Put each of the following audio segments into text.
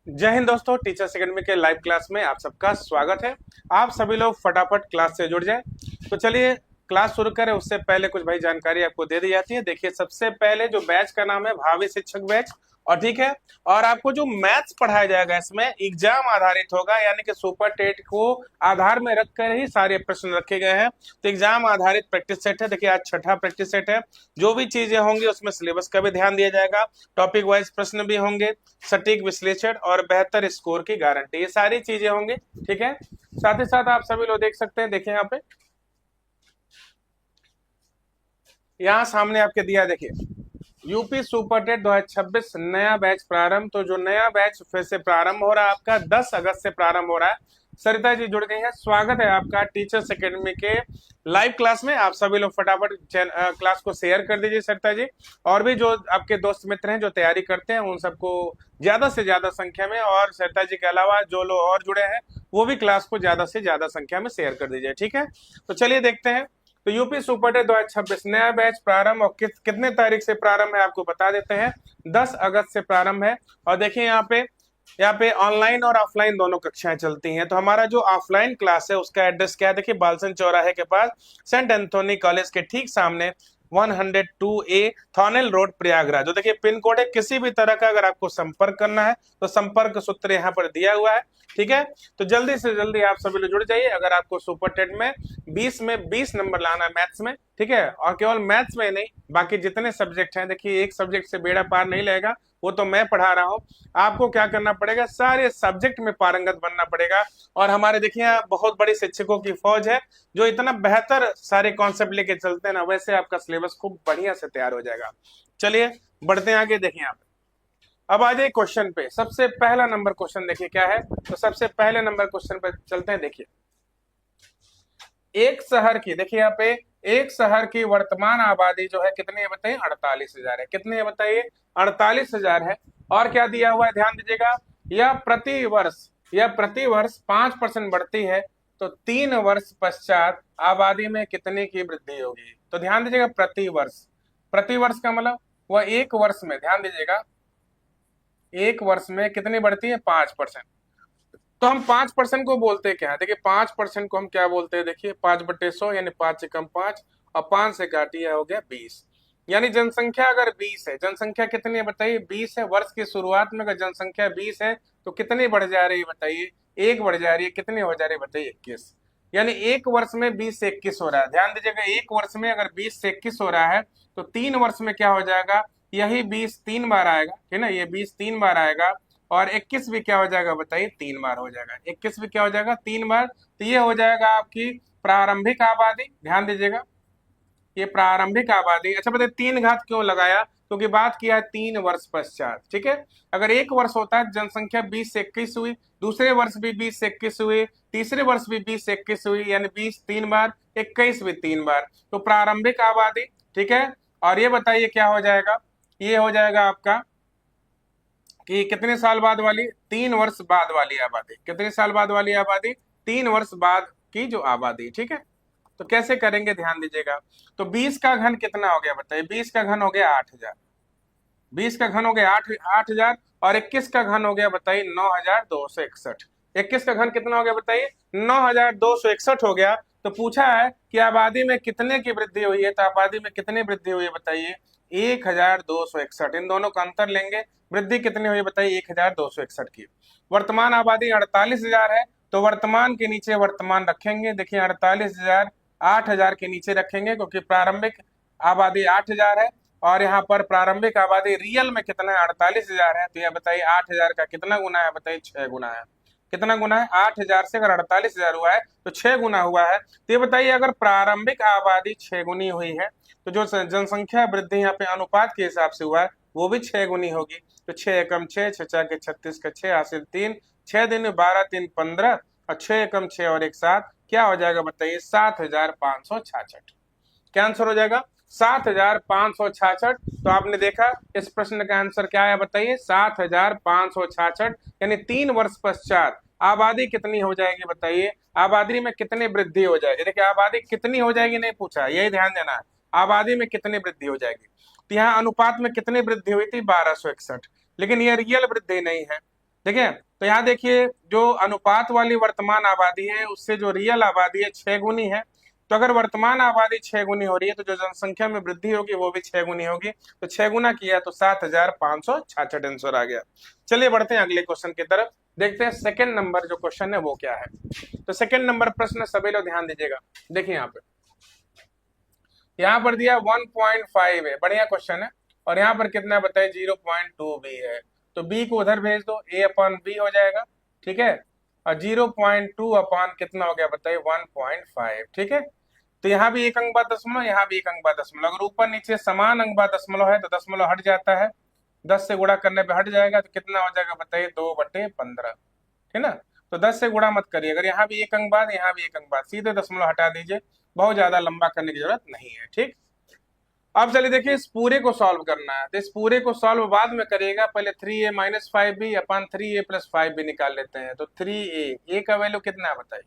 जय हिंद दोस्तों, teachers academy के लाइव क्लास में आप सबका स्वागत है। आप सभी लोग फटाफट क्लास से जुड़ जाएं। तो चलिए क्लास शुरू करें। उससे पहले कुछ भाई जानकारी आपको दे दी जाती है। देखिए, सबसे पहले जो बैच का नाम है भावी शिक्षक बैच, और ठीक है। और आपको जो मैथ्स पढ़ाया जाएगा इसमें एग्जाम आधारित होगा, यानी कि सुपर टेट को आधार में रखकर ही सारे प्रश्न रखे गए हैं। तो एग्जाम आधारित प्रैक्टिस सेट है। देखिए, आज छठा प्रैक्टिस सेट है। जो भी चीजें होंगी उसमें सिलेबस का भी ध्यान दिया जाएगा, टॉपिक वाइज प्रश्न भी होंगे, सटीक विश्लेषण और बेहतर स्कोर की गारंटी, ये सारी चीजें होंगी। ठीक है। साथ ही साथ आप सभी लोग देख सकते हैं, देखिए यहाँ पे, यहाँ सामने आपके दिया, देखिए यूपी सुपर टेट 2026 नया बैच प्रारंभ। तो जो नया बैच फिर से प्रारंभ हो रहा है आपका 10 अगस्त से प्रारंभ हो रहा है। सरिता जी जुड़ गई हैं, स्वागत है आपका टीचर्स एकेडमी के लाइव क्लास में। आप सभी लोग फटाफट क्लास को शेयर कर दीजिए सरिता जी। और भी जो आपके दोस्त मित्र हैं जो तैयारी करते हैं उन सबको ज्यादा से ज्यादा संख्या में, और सरिता जी के अलावा जो लोग और जुड़े हैं वो भी क्लास को ज्यादा से ज्यादा संख्या में शेयर कर दीजिए। ठीक है। तो चलिए देखते हैं। तो यूपी सुपर टेट 2026 नया बैच प्रारंभ, और कितने तारीख से प्रारंभ है आपको बता देते हैं। 10 अगस्त से प्रारंभ है। और देखिए यहाँ पे ऑनलाइन और ऑफलाइन दोनों कक्षाएं चलती हैं। तो हमारा जो ऑफलाइन क्लास है उसका एड्रेस क्या है, देखिए बालसन चौराहे के पास सेंट एंथोनी कॉलेज के ठीक सामने 102A थॉनेल रोड प्रयागराज। जो देखिए पिन कोड है। किसी भी तरह का अगर आपको संपर्क करना है तो संपर्क सूत्र यहाँ पर दिया हुआ है। ठीक है। तो जल्दी से जल्दी आप सभी लोग जुड़ जाइए। अगर आपको सुपर टेट में 20 में 20 नंबर लाना है मैथ्स में, ठीक है, और केवल मैथ्स में नहीं बाकी जितने सब्जेक्ट हैं, देखिए एक सब्जेक्ट से बेड़ा पार नहीं लगेगा, वो तो मैं पढ़ा रहा हूँ। आपको क्या करना पड़ेगा, सारे सब्जेक्ट में पारंगत बनना पड़ेगा। और हमारे देखिए यहाँ बहुत बड़ी शिक्षकों की फौज है जो इतना बेहतर सारे कॉन्सेप्ट लेके चलते हैं ना, वैसे आपका सिलेबस खूब बढ़िया से तैयार हो जाएगा। चलिए बढ़ते हैं आगे। देखिए यहाँ पे अब आ जाइए क्वेश्चन पे। सबसे पहला नंबर क्वेश्चन देखिए क्या है। तो सबसे पहले नंबर क्वेश्चन पे चलते हैं। देखिए एक शहर की, देखिए यहाँ पे एक शहर की वर्तमान आबादी जो है कितनी है बताइए, 48,000 है। कितनी है बताइए, 48,000 है। और क्या दिया हुआ है ध्यान दीजिएगा, यह प्रति वर्ष 5% बढ़ती है। तो 3 वर्ष पश्चात आबादी में कितने की वृद्धि होगी। तो ध्यान दीजिएगा, प्रति वर्ष का मतलब वह एक वर्ष में, ध्यान दीजिएगा, एक वर्ष में कितनी बढ़ती है, 5%। तो हम 5% को बोलते क्या है, देखिए 5% को हम क्या बोलते हैं, देखिए 5/100 यानी 5 से कम 5, और 5 से काटिए हो गया 20। यानी जनसंख्या अगर 20 है, जनसंख्या कितनी है बताइए, 20 है। वर्ष की शुरुआत में अगर जनसंख्या 20 है तो कितनी बढ़ जा रही है बताइए, एक बढ़ जा रही है। कितनी हो जा रही है बताइए, 21। यानी एक वर्ष में 20 से 21 हो रहा है। ध्यान दीजिएगा, एक वर्ष में अगर 20 से 21 हो रहा है तो 3 वर्ष में क्या हो जाएगा, यही 20 3 बार आएगा, है ना, ये 20 3 बार आएगा। और 21 भी क्या हो जाएगा बताइए, 3 बार हो जाएगा। 21 भी क्या हो जाएगा, 3 बार। तो ये हो जाएगा आपकी प्रारंभिक आबादी। ध्यान दीजिएगा, ये प्रारंभिक आबादी। अच्छा बताइए 3 घात क्यों लगाया, क्योंकि बात किया है 3 वर्ष पश्चात। ठीक है। अगर एक वर्ष होता है जनसंख्या 20 से 21 हुई, दूसरे वर्ष भी 20 से 21 हुई, तीसरे वर्ष भी 20 से 21 हुई, यानी 20 3 बार, 21 भी 3 बार। तो प्रारंभिक आबादी। ठीक है। और ये बताइए क्या हो जाएगा, ये हो जाएगा आपका कि कितने साल बाद वाली, 3 वर्ष बाद वाली आबादी। कितने साल बाद वाली आबादी, 3 वर्ष बाद की जो आबादी। ठीक है। तो कैसे करेंगे ध्यान दीजिएगा। तो 20 का घन कितना हो गया बताइए, 20 का घन हो गया 8,000। 20 का घन हो गया 8,000। और 21 का घन हो गया बताइए 9,261। 21 का घन कितना हो गया बताइए, 9,261 हो गया। तो पूछा है कि आबादी में कितने की वृद्धि हुई है। तो आबादी में कितनी वृद्धि हुई है बताइए, 1,261। इन दोनों का अंतर लेंगे, वृद्धि कितनी हुई बताइए, 1,261 की। वर्तमान आबादी 48,000 है। तो वर्तमान के नीचे वर्तमान रखेंगे। देखिए 48,000 8,000 के नीचे रखेंगे, क्योंकि प्रारंभिक आबादी 8,000 है और यहाँ पर प्रारंभिक आबादी रियल में कितना है, 48,000 है। तो यह बताइए 8,000 का कितना गुना है बताइए, 6 गुना है। कितना गुना है, 8,000 से अगर 48,000 हुआ है तो 6 गुना हुआ है। तो ये बताइए अगर प्रारंभिक आबादी 6 गुनी हुई है तो जो जनसंख्या वृद्धि यहाँ पे अनुपात के हिसाब से हुआ है वो भी 6 गुनी होगी। तो 6 एकम 6, 6 चार के 36 का 6 हासिल 3, 6 दिन 12 3 15, और 6 एकम 6 और 1 7, क्या हो जाएगा बताइए, 7,566। क्या आंसर हो जाएगा, 7,566। तो आपने देखा इस प्रश्न का आंसर क्या है बताइए, 7,566। यानी 3 वर्ष पश्चात आबादी कितनी हो जाएगी बताइए, आबादी में कितनी वृद्धि हो जाएगी। देखिए आबादी कितनी हो जाएगी नहीं पूछा, यही ध्यान देना है, आबादी में कितनी वृद्धि हो जाएगी। तो यहाँ अनुपात में कितनी वृद्धि हुई थी, 1,261। लेकिन यह रियल वृद्धि नहीं है, देखिए, तो यहाँ देखिए जो अनुपात वाली वर्तमान आबादी है उससे जो रियल आबादी है 6 गुनी है। तो अगर वर्तमान आबादी 6 गुनी हो रही है तो जो जनसंख्या में वृद्धि होगी वो भी 6 गुनी होगी। तो 6 गुना किया तो 7,566 आंसर आ गया। चलिए बढ़ते हैं अगले क्वेश्चन की तरफ, देखते हैं सेकंड नंबर जो क्वेश्चन है वो क्या है। तो सेकंड नंबर प्रश्न सभी लोग ध्यान दीजिएगा। देखिए यहाँ पर दिया 1.5 है, बढ़िया क्वेश्चन है। और यहाँ पर कितना बताइए 0.2 भी है। तो बी को उधर भेज दो, ए अपॉन बी हो जाएगा, ठीक है। और 0.2 अपॉन कितना हो गया बताइए 1.5, ठीक है। तो यहाँ भी एक अंक बाद दशमलव, यहाँ भी एक अंक बाद दशमलव। अगर ऊपर नीचे समान अंक बाद दशमलव है तो दशमलव हट जाता है, 10 से गुणा करने पे हट जाएगा। तो कितना हो जाएगा बताइए 2/15, है ना। तो 10 से गुणा मत करिए, अगर यहाँ भी एक अंक बाद यहाँ भी एक अंक बाद, सीधे दशमलव हटा दीजिए, बहुत ज्यादा लंबा करने की जरूरत नहीं है, ठीक। अब चलिए देखिए इस पूरे को सॉल्व करना है, तो इस पूरे को सॉल्व बाद में करिएगा, पहले 3a-5b अपन 3a+5b निकाल लेते हैं। तो 3a का वैल्यू कितना है बताइए,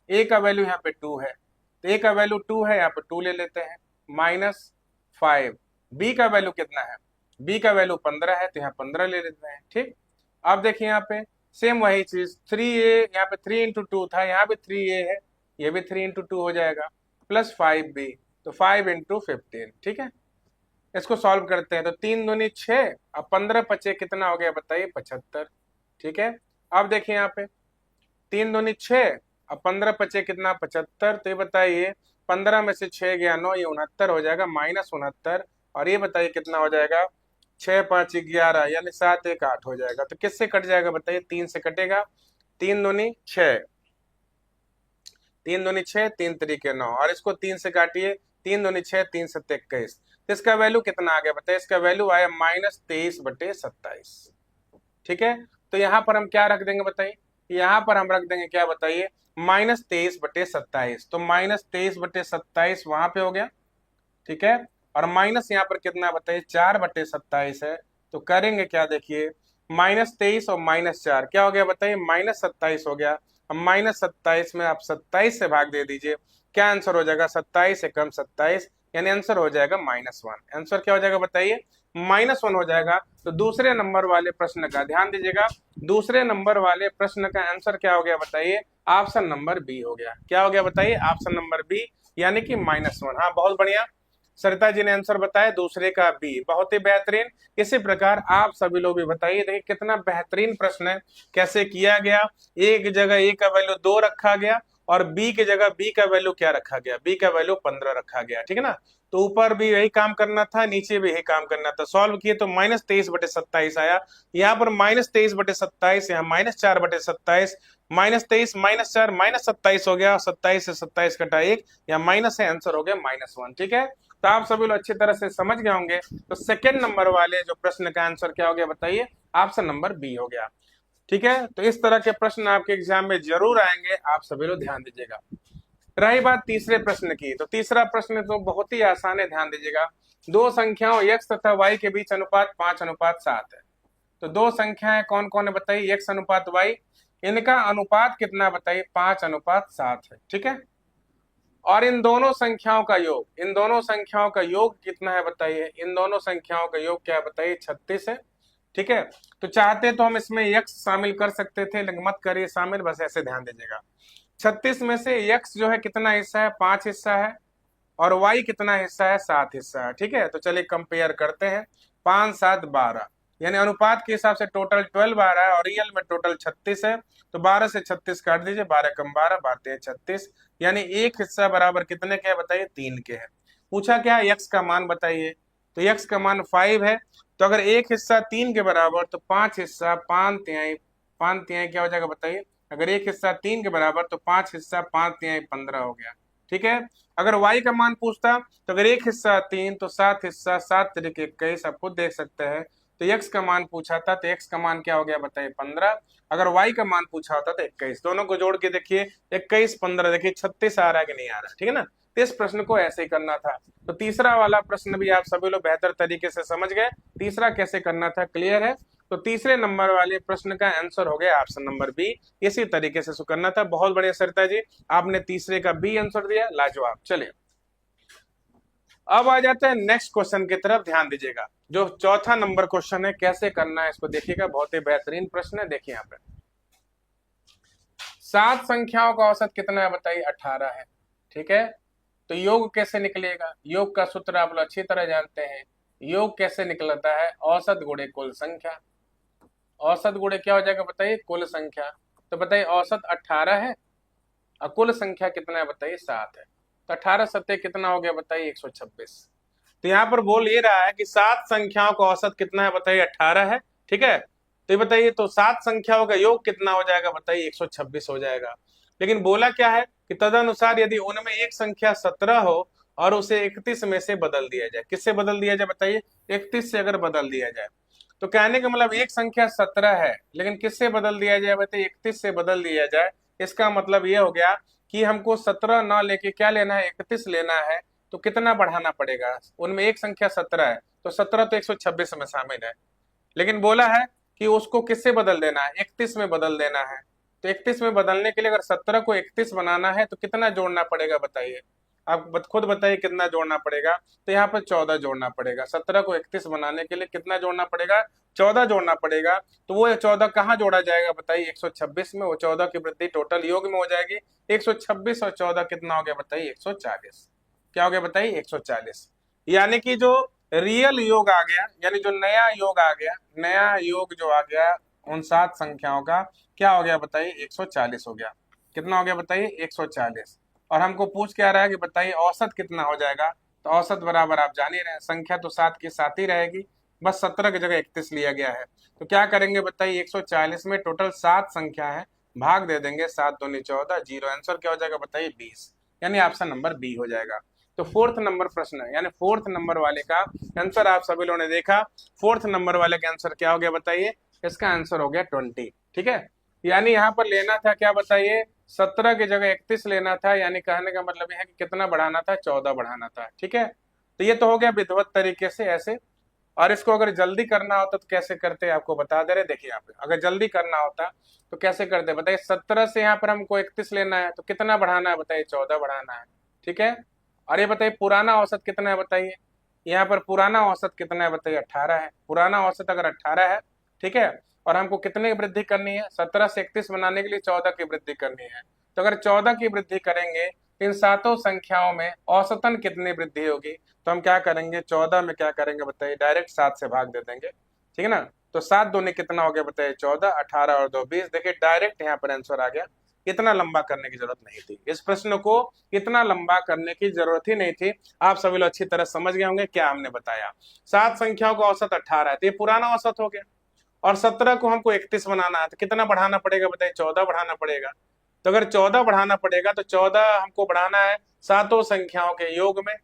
a का वैल्यू यहाँ पे 2 है, तो a का वैल्यू 2 है, यहाँ पे 2 ले लेते हैं, -5। b का वैल्यू कितना है, b का वैल्यू 15 है, तो यहाँ 15 ले लेते हैं, ठीक। अब देखिए यहाँ पे सेम वही चीज 3a, यहाँ पे 3 × 2 था, यहाँ भी 3a है, ये भी 3 × 2 हो जाएगा, प्लस 5b, तो 5 × 15, ठीक है। इसको सॉल्व करते हैं तो 3 दूनी 6, अब 15 बचे कितना हो गया बताइए 75, ठीक है। अब देखिए यहाँ पे 3 दूनी 6, अब 15 बचे कितना 75, तो ये बताइए 15 में से 6 गया 9, ये 69 हो जाएगा, -69। और ये बताइए कितना हो जाएगा 6 5 11, यानी 7 1 8 हो जाएगा। तो किससे कट जाएगा बताइए, 3 से कटेगा, 3 दूनी 6, 3 दूनी 6, 3 3 9, और इसको 3 से काटिए, 3 दूनी 6, 3 7 21, तो इसका वैल्यू कितना आ गया बताइए, इसका वैल्यू आया -23/27, ठीक है। तो यहाँ पर हम क्या रख देंगे बताइए, यहाँ पर हम रख देंगे क्या बताइए -23/27, तो -23/27 वहां पे हो गया, ठीक है। और माइनस यहाँ पर कितना बताइए 4/27 है, तो करेंगे क्या देखिए, -23 और -4 क्या हो गया बताइए -27 हो गया। अब -27 में आप 27 से भाग दे दीजिए, क्या आंसर हो जाएगा 27 एकम 27, यानी आंसर हो जाएगा -1। आंसर क्या हो जाएगा बताइए -1 हो जाएगा। तो दूसरे नंबर वाले प्रश्न का ध्यान दीजिएगा, दूसरे नंबर वाले प्रश्न का आंसर क्या हो गया बताइए, ऑप्शन नंबर बी हो गया। क्या हो गया बताइए ऑप्शन नंबर बी, यानी कि -1। हाँ बहुत बढ़िया, सरिता जी ने आंसर बताया दूसरे का बी, बहुत ही बेहतरीन। इसी प्रकार आप सभी लोग भी बताइए, देखिए कितना बेहतरीन प्रश्न है, कैसे किया गया। एक जगह ए का वैल्यू 2 रखा गया और बी की जगह बी का वैल्यू क्या रखा गया, बी का वैल्यू 15 रखा गया, ठीक है ना। तो ऊपर भी यही काम करना था, नीचे भी यही काम करना था। सॉल्व किए तो -23/27 आया, यहाँ पर -23/27, यहाँ -4/27, -23 -4 -27 हो गया, 27 से 27 कटा 1, या माइनस है, आंसर हो गया -1, ठीक है। तो आप सभी लोग अच्छी तरह से समझ गए होंगे। तो सेकंड नंबर वाले जो प्रश्न का आंसर क्या हो गया बताइए, ऑप्शन नंबर बी हो गया, ठीक है। तो इस तरह के प्रश्न आपके एग्जाम में जरूर आएंगे, आप सभी लोग ध्यान दीजिएगा। रही बात तीसरे प्रश्न की, तो तीसरा प्रश्न तो बहुत ही आसान है, ध्यान दीजिएगा। दो संख्याओं x तथा y के बीच अनुपात 5:7 है। तो दो संख्याएं कौन कौन है बताइए, x अनुपात y, इनका अनुपात कितना बताइए 5:7 है, ठीक है। और इन दोनों संख्याओं का योग, इन दोनों संख्याओं का योग कितना है बताइए, इन दोनों संख्याओं का योग क्या है बताइए 36 है, ठीक है। तो चाहते तो हम इसमें x शामिल कर सकते थे, लेकिन मत करिए शामिल, बस ऐसे ध्यान दीजिएगा। 36 में से x जो है कितना हिस्सा है 5 हिस्सा है, और y कितना हिस्सा है 7 हिस्सा है, ठीक है। तो चलिए कंपेयर करते हैं, 5 7 12, यानी अनुपात के हिसाब से टोटल 12 आ रहा है, और रियल में टोटल 36 है। तो 12 से 36 काट दीजिए, 12 कम 12, 12 36, यानी एक हिस्सा बराबर कितने के है बताइए 3 के है। पूछा क्या x का मान बताइए, तो x का मान 5 है। तो अगर एक हिस्सा 3 के बराबर, तो 5 हिस्सा 5/3, 5/3 क्या हो जाएगा बताइए, अगर एक हिस्सा 3 के बराबर तो 5 हिस्सा 5/3 15 हो गया, ठीक है। अगर y का मान पूछता, तो अगर एक हिस्सा 3 तो 7 हिस्सा 7 3 21, आप खुद देख सकते हैं। तो x का मान पूछा था, तो x का मान क्या हो गया बताइए 15। अगर y का मान पूछा होता तो 21, दोनों को जोड़ के देखिए 21 15, देखिए 36 आ रहा है कि नहीं आ रहा, ठीक है ना। तो इस प्रश्न को ऐसे ही करना था। तो तीसरा वाला प्रश्न भी आप सभी लोग बेहतर तरीके से समझ गए, तीसरा कैसे करना था क्लियर है। तो तीसरे नंबर वाले प्रश्न का आंसर हो गया ऑप्शन नंबर बी, इसी तरीके से करना था। बहुत बढ़िया सरिता जी, आपने तीसरे का बी आंसर दिया, लाजवाब। चलिए अब आ जाते हैं नेक्स्ट क्वेश्चन की तरफ, ध्यान दीजिएगा। जो चौथा नंबर क्वेश्चन है, कैसे करना है इसको देखिएगा, बहुत ही बेहतरीन प्रश्न है। देखिए यहाँ पे 7 संख्याओं का औसत कितना है बताइए, 18 है। ठीक है, तो योग कैसे निकलेगा? योग का सूत्र आप लोग अच्छी तरह जानते हैं। योग कैसे निकलता है? औसत गुणे कुल संख्या। औसत गुणे क्या हो जाएगा बताइए, कुल संख्या। तो बताइए औसत 18 है और कुल संख्या कितना है बताइए, 7 है। तो 18 सत्ते कितना हो गया बताइए, 126। तो यहाँ पर बोल ये रहा है कि 7 संख्याओं का औसत कितना है बताइए, 18 है। ठीक है, तो ये बताइए तो 7 संख्याओं का योग कितना हो जाएगा बताइए, 126 हो जाएगा। लेकिन बोला क्या है कि तदनुसार यदि उनमें एक संख्या 17 हो और उसे 31 में से बदल दिया जाए। किससे बदल दिया जाए बताइए, 31 से अगर बदल दिया जाए। तो कहने का मतलब एक संख्या 17 है, लेकिन किससे बदल दिया जाए बताइए, 31 से बदल दिया जाए। इसका मतलब ये हो गया कि हमको 17 ना लेके क्या लेना है, 31 लेना है। तो कितना बढ़ाना पड़ेगा? उनमें एक संख्या 17 है, तो 17 तो 126 में शामिल है। लेकिन बोला है कि उसको किससे बदल देना है, 31 में बदल देना है। तो 31 में बदलने के लिए अगर 17 को 31 बनाना है तो कितना जोड़ना पड़ेगा बताइए, आप खुद बताइए कितना जोड़ना पड़ेगा। तो यहाँ पर 14 जोड़ना पड़ेगा। 17 को 31 बनाने के लिए कितना जोड़ना पड़ेगा, 14 जोड़ना पड़ेगा। तो वो 14 कहाँ जोड़ा जाएगा बताइए, 126 में। वो 14 की वृद्धि टोटल योग में हो जाएगी। 126 और 14 कितना हो गया बताइए, 140। क्या हो गया बताइए, 140। यानी कि जो रियल योग आ गया, यानी जो नया योग आ गया, नया योग जो आ गया उन 7 संख्याओं का, क्या हो गया बताइए, 140 हो गया। कितना हो गया बताइए, 140। और हमको पूछ क्या रहा है कि बताइए औसत कितना हो जाएगा। तो औसत बराबर आप जान ही रहे हैं, संख्या तो 7 की 7 ही रहेगी, बस 17 की जगह 31 लिया गया है। तो क्या करेंगे बताइए, 140 में टोटल 7 संख्या है, भाग दे देंगे, 7 दूनी 14, जीरो। आंसर क्या हो जाएगा बताइए, 20। यानी ऑप्शन नंबर बी हो जाएगा। तो फोर्थ नंबर प्रश्न है, यानी फोर्थ नंबर वाले का आंसर आप सभी लोगों ने देखा। फोर्थ नंबर वाले का आंसर क्या हो गया बताइए, इसका आंसर हो गया 20। ठीक है, यानी यहाँ पर लेना था क्या बताइए, 17 की जगह 31 लेना था। यानी कहने का मतलब यह है कि कितना बढ़ाना था, 14 बढ़ाना था। ठीक है, तो ये तो हो गया विधिवत तरीके से ऐसे। और इसको अगर जल्दी करना होता तो कैसे करते, आपको बता दे रहे। देखिए यहाँ पे अगर जल्दी करना होता तो कैसे करते बताइए, 17 से यहाँ पर हमको 31 लेना है, तो कितना बढ़ाना है बताइए, 14 बढ़ाना है। ठीक है, और ये बताइए पुराना औसत कितना है बताइए, यहाँ पर पुराना औसत कितना है बताइए, 18 है। पुराना औसत अगर 18 है, ठीक है, और हमको कितने की वृद्धि करनी है, 17 से 31 बनाने के लिए 14 की वृद्धि करनी है। तो अगर 14 की वृद्धि करेंगे तो इन सातों संख्याओं में औसतन कितनी वृद्धि होगी। तो हम क्या करेंगे, 14 में क्या करेंगे बताइए, डायरेक्ट 7 से भाग दे देंगे। ठीक है ना, तो 7 दूनी कितना हो गया बताइए, 14, 18 और 2 20। देखिए डायरेक्ट यहाँ पर आंसर आ गया। इतना लंबा करने की जरूरत नहीं थी, इस प्रश्न को इतना लंबा करने की जरूरत ही नहीं थी। आप सभी लोग अच्छी तरह समझ गए होंगे क्या हमने बताया। 7 संख्याओं का औसत 18 है, तो ये पुराना औसत हो गया। और 17 को हमको 31 बनाना है, तो कितना बढ़ाना पड़ेगा बताइए, 14 बढ़ाना पड़ेगा। तो अगर 14 बढ़ाना पड़ेगा तो 14 हमको बढ़ाना है सातों संख्याओं के योग में।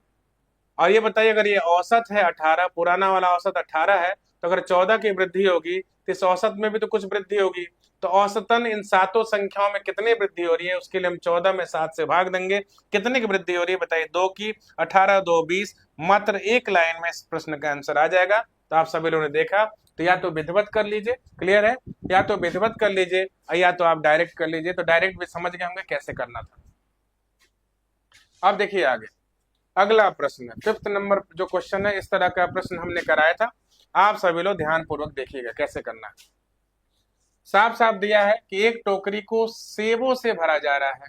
और ये बताइए अगर ये औसत है 18, पुराना वाला औसत 18 है, तो अगर 14 की वृद्धि होगी तो इस औसत में भी तो कुछ वृद्धि होगी। तो औसतन इन सातों संख्याओं में कितनी वृद्धि हो रही है, उसके लिए हम 14 में 7 से भाग देंगे। कितने की वृद्धि हो रही है बताइए, 2 की। 18 2 20, मात्र एक लाइन में इस प्रश्न का आंसर आ जाएगा। तो आप सभी लोगों ने देखा, तो या तो विधिवत कर लीजिए, क्लियर है, या तो विधिवत कर लीजिए, या तो आप डायरेक्ट कर लीजिए। तो डायरेक्ट भी समझ गए होंगे कैसे करना था। अब देखिए आगे अगला प्रश्न, फिफ्थ नंबर जो क्वेश्चन है, इस तरह का प्रश्न हमने कराया था। आप सभी लोग ध्यान पूर्वक देखिएगा कैसे करना है। साफ साफ दिया है कि एक टोकरी को सेबों से भरा जा रहा है,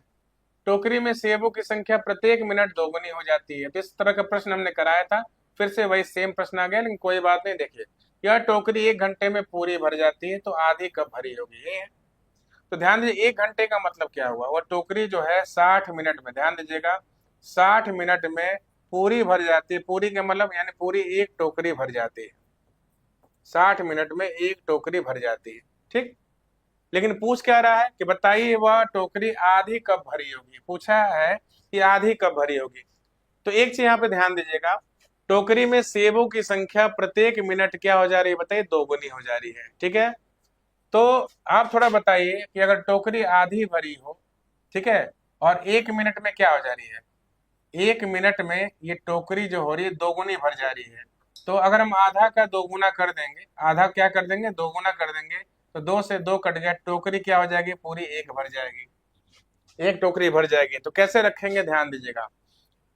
टोकरी में सेबों की संख्या प्रत्येक मिनट दोगुनी हो जाती है। तो इस तरह का प्रश्न हमने कराया था, फिर से वही सेम प्रश्न आ गया, लेकिन कोई बात नहीं। देखिए यह टोकरी 1 घंटे में पूरी भर जाती है, तो आधी कब भरी होगी, ये है। तो ध्यान दीजिए 1 घंटे का मतलब क्या हुआ, वह टोकरी जो है 60 मिनट में, ध्यान दीजिएगा, 60 मिनट में पूरी भर जाती है। पूरी का मतलब यानी पूरी एक टोकरी भर जाती है, 60 मिनट में एक टोकरी भर जाती है। ठीक, लेकिन पूछ क्या रहा है कि बताइए वह टोकरी आधी कब भरी होगी, पूछा है कि आधी कब भरी होगी। तो एक चीज यहाँ पे ध्यान दीजिएगा, टोकरी में सेबों की संख्या प्रत्येक मिनट क्या हो जा रही है बताइए, दोगुनी हो जा रही है। ठीक है, तो आप थोड़ा बताइए कि अगर टोकरी आधी भरी हो, ठीक है, और 1 मिनट में क्या हो जा रही है, 1 मिनट में ये टोकरी जो हो रही है दोगुनी भर जा रही है। तो अगर हम आधा का दोगुना कर देंगे, आधा क्या कर देंगे, दोगुना कर देंगे, तो 2 से 2 कट गया, टोकरी क्या हो जाएगी, पूरी एक भर जाएगी, एक टोकरी भर जाएगी। तो कैसे रखेंगे ध्यान दीजिएगा,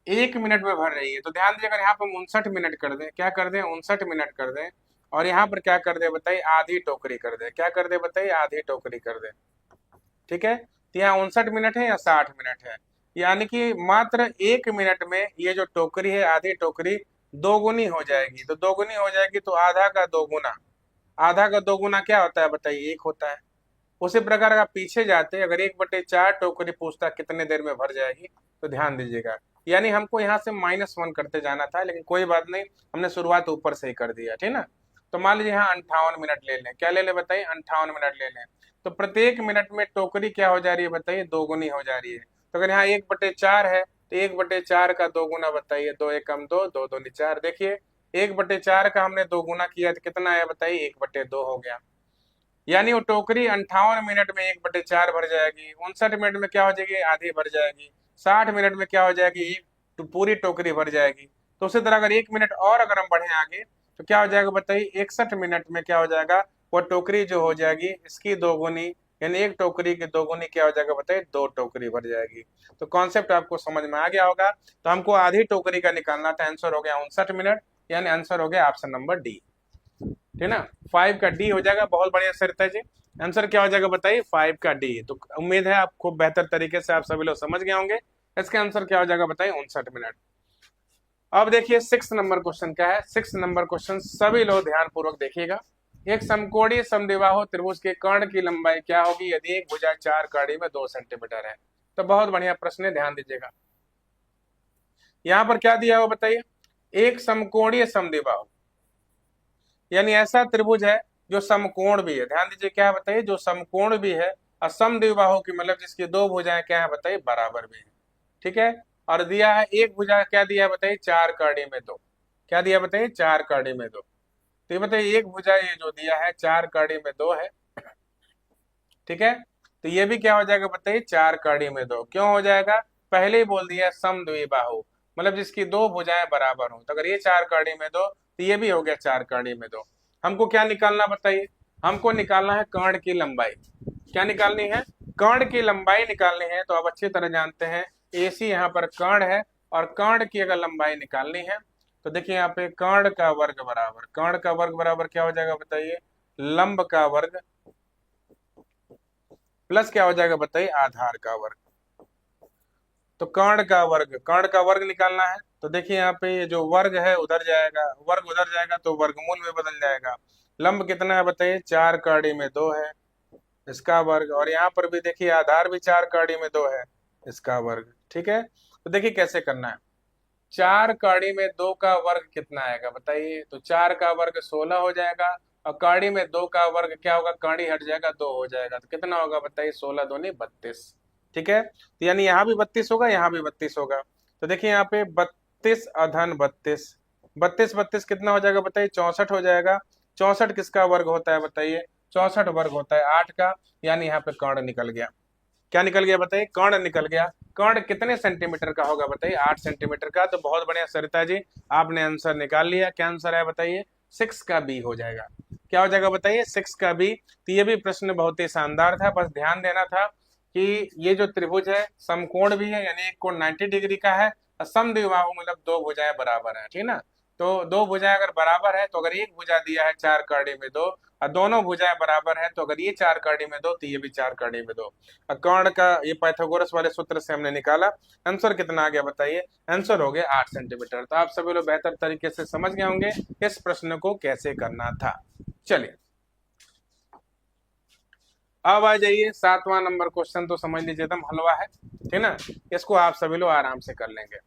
1 मिनट में भर रही है, तो ध्यान दीजिए अगर यहाँ पर 59 मिनट कर दें, क्या कर दें 59 मिनट कर दें, और यहाँ पर क्या कर दे बताइए आधी टोकरी कर दे, क्या कर दे बताइए आधी टोकरी कर दे। ठीक है, तो यहाँ 59 मिनट है या 60 मिनट है, यानी कि मात्र 1 मिनट में ये जो टोकरी है आधी टोकरी दोगुनी हो जाएगी। तो दोगुनी हो जाएगी तो आधा का दोगुना, आधा का दोगुना क्या होता है बताइए 1 होता है। उसी प्रकार का पीछे जाते अगर 1/4 टोकरी पूछता कितने देर में भर जाएगी, तो ध्यान दीजिएगा, यानी हमको यहाँ से -1 करते जाना था, लेकिन कोई बात नहीं, हमने शुरुआत ऊपर से ही कर दिया, ठीक ना। तो मान लीजिए यहाँ 58 मिनट ले लें, क्या ले लें बताइए 58 मिनट ले लें, तो प्रत्येक मिनट में टोकरी क्या हो जा रही है बताइए दोगुनी हो जा रही है। तो अगर यहाँ 1/4 है तो 1/4 का दोगुना बताइए, 2 एकम 2, 2 दूनी 4। देखिए 1/4 का हमने दोगुना किया तो कितना आया बताइए 1/2 हो गया, यानी वो टोकरी 58 मिनट में 1/4 भर जाएगी, 59 मिनट में क्या हो जाएगी आधी भर जाएगी, 60 मिनट में क्या हो जाएगी एक पूरी टोकरी भर जाएगी। तो उसी तरह अगर 1 मिनट और अगर हम बढ़े आगे तो क्या हो जाएगा बताइए 61 मिनट में क्या हो जाएगा वो टोकरी जो हो जाएगी इसकी दोगुनी, यानी एक टोकरी की दोगुनी क्या हो जाएगा बताइए 2 टोकरी भर जाएगी। तो कॉन्सेप्ट आपको समझ में आ गया होगा। तो हमको आधी टोकरी का निकालना था, आंसर हो गया 59 मिनट, यानी आंसर हो गया ऑप्शन नंबर डी, ठीक है ना। 5 का डी हो जाएगा, बहुत बढ़िया सरिता जी। आंसर क्या हो जाएगा बताइए 5 का डी। तो उम्मीद है आप खूब बेहतर तरीके से आप सभी लोग समझ गए होंगे। इसका आंसर क्या हो जाएगा बताइए 59 मिनट। अब देखिए 6 नंबर क्वेश्चन क्या है। 6 नंबर क्वेश्चन सभी लोग ध्यान पूर्वक देखिएगा। एक समकोणीय समद्विबाहु त्रिभुज के कर्ण की लंबाई क्या होगी यदि एक भुजा 4 कड़ी में 2 सेंटीमीटर है। तो बहुत बढ़िया प्रश्न है, ध्यान दीजिएगा। यहाँ पर क्या दिया हो बताइए, एक समकोणीय समद्विबाहु, यानी ऐसा त्रिभुज है जो समकोण भी है। ध्यान दीजिए क्या है बताइए, जो समकोण भी है और समद्विबाहु की मतलब जिसकी 2 भुजाएं क्या है बताइए बराबर भी है। ठीक है, और दिया है एक भुजा क्या दिया है बताइए 4 कड़ी में 2, क्या दिया बताइए 4 कड़ी में 2। तो ये बताइए एक भुजा ये जो दिया है 4 कड़ी में 2 है, ठीक है। तो ये भी क्या हो जाएगा बताइए 4 कड़ी में 2, क्यों हो जाएगा, पहले ही बोल दिया समद्विबाहु मतलब जिसकी 2 भुजाएं बराबर हो। तो अगर ये 4 कड़ी में 2 तो ये भी हो गया 4 कड़ी में 2। हमको क्या निकालना बताइए, हमको निकालना है कर्ण की लंबाई। क्या निकालनी है, कर्ण की लंबाई निकालनी है। तो आप अच्छी तरह जानते हैं AC यहाँ पर कर्ण है, और कर्ण की अगर लंबाई निकालनी है तो देखिए यहाँ पे कर्ण का वर्ग बराबर, कर्ण का वर्ग बराबर क्या हो जाएगा बताइए लंब का वर्ग प्लस क्या हो जाएगा बताइए आधार का वर्ग। तो कर्ण का वर्ग, कर्ण का वर्ग निकालना है तो देखिए यहाँ पे ये जो वर्ग है उधर जाएगा, वर्ग उधर जाएगा तो वर्गमूल में बदल जाएगा। लंब कितना है बताइए 4 कड़ी में 2 है इसका वर्ग, और यहाँ पर भी देखिए आधार भी 4 कड़ी में 2 है इसका वर्ग। ठीक है, तो देखिए कैसे करना है, 4 कड़ी में 2 का वर्ग कितना आएगा बताइए, तो 4 का वर्ग 16 हो जाएगा, और कड़ी में 2 का वर्ग क्या होगा, कड़ी हट जाएगा 2 हो जाएगा, तो कितना होगा बताइए 16 दूनी 32। ठीक है, तो यानी यहाँ भी 32 होगा यहाँ भी 32 होगा। तो देखिए यहाँ पे 32 अधन 32, 32 32 कितना हो जाएगा बताइए 64 हो जाएगा। 64 किसका वर्ग होता है बताइए, 64 वर्ग होता है 8 का, यानी यहाँ पे कर्ण निकल गया। क्या निकल गया बताइए, कर्ण निकल गया। कर्ण कितने सेंटीमीटर का होगा बताइए 8 सेंटीमीटर का। तो बहुत बढ़िया सरिता जी, आपने आंसर निकाल लिया। क्या आंसर है बताइए 6 का बी हो जाएगा। क्या हो जाएगा बताइए 6 का बी। तो ये भी प्रश्न बहुत ही शानदार था, बस ध्यान देना था कि ये जो त्रिभुज है समकोण भी है, यानी एक कोण 90 डिग्री का है, और समद्विबाहु मतलब 2 भुजाएं बराबर है, ठीक ना। तो 2 भुजाएं अगर बराबर है तो अगर एक भुजा दिया है 4 कड़ी में 2 और दोनों भुजाएं बराबर है, तो अगर ये 4 कड़ी में 2 तो ये भी 4 कड़ी में 2। कर्ण का ये पाइथागोरस वाले सूत्र से हमने निकाला। आंसर कितना आ गया बताइए, आंसर हो गया 8 सेंटीमीटर। तो आप सभी लोग बेहतर तरीके से समझ गए होंगे इस प्रश्न को कैसे करना था। चलिए अब आ जाइए 7वां नंबर क्वेश्चन, तो समझ लीजिए एकदम हलवा है, ठीक ना, इसको आप सभी लोग आराम से कर लेंगे।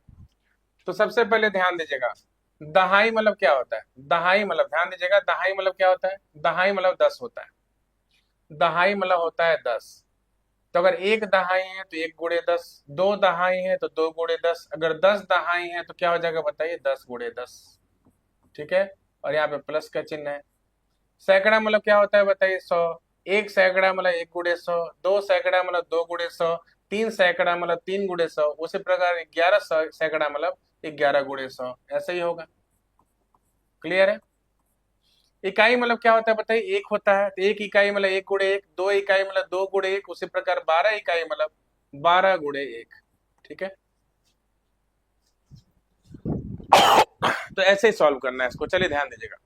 तो सबसे पहले ध्यान दीजिएगा दहाई मतलब क्या होता है, दहाई मतलब ध्यान दीजिएगा दहाई मतलब क्या होता है, दहाई मतलब 10 होता है, दहाई मतलब होता है 10। तो अगर एक दहाई है तो 1 × 10, 2 दहाई है तो 2 × 10, अगर 10 दहाई है तो क्या हो जाएगा बताइए 10 × 10। ठीक है, और यहाँ पे प्लस का चिन्ह है। सैकड़ा मतलब क्या होता है बताइए 100, एक सैकड़ा मतलब 1 × 100, 2 सैकड़ा मतलब 2 × 100, 3 सैकड़ा मतलब 3 × 100, उसी प्रकार 11 सैकड़ा मतलब 11 × 100, ऐसे ही होगा। क्लियर है। इकाई मतलब क्या होता है बताइए 1 होता है, तो 1 इकाई मतलब 1 × 1, 2 इकाई मतलब 2 × 1, उसी प्रकार 12 इकाई मतलब 12 × 1। ठीक है, तो ऐसे ही सॉल्व करना है इसको। चलिए ध्यान दीजिएगा।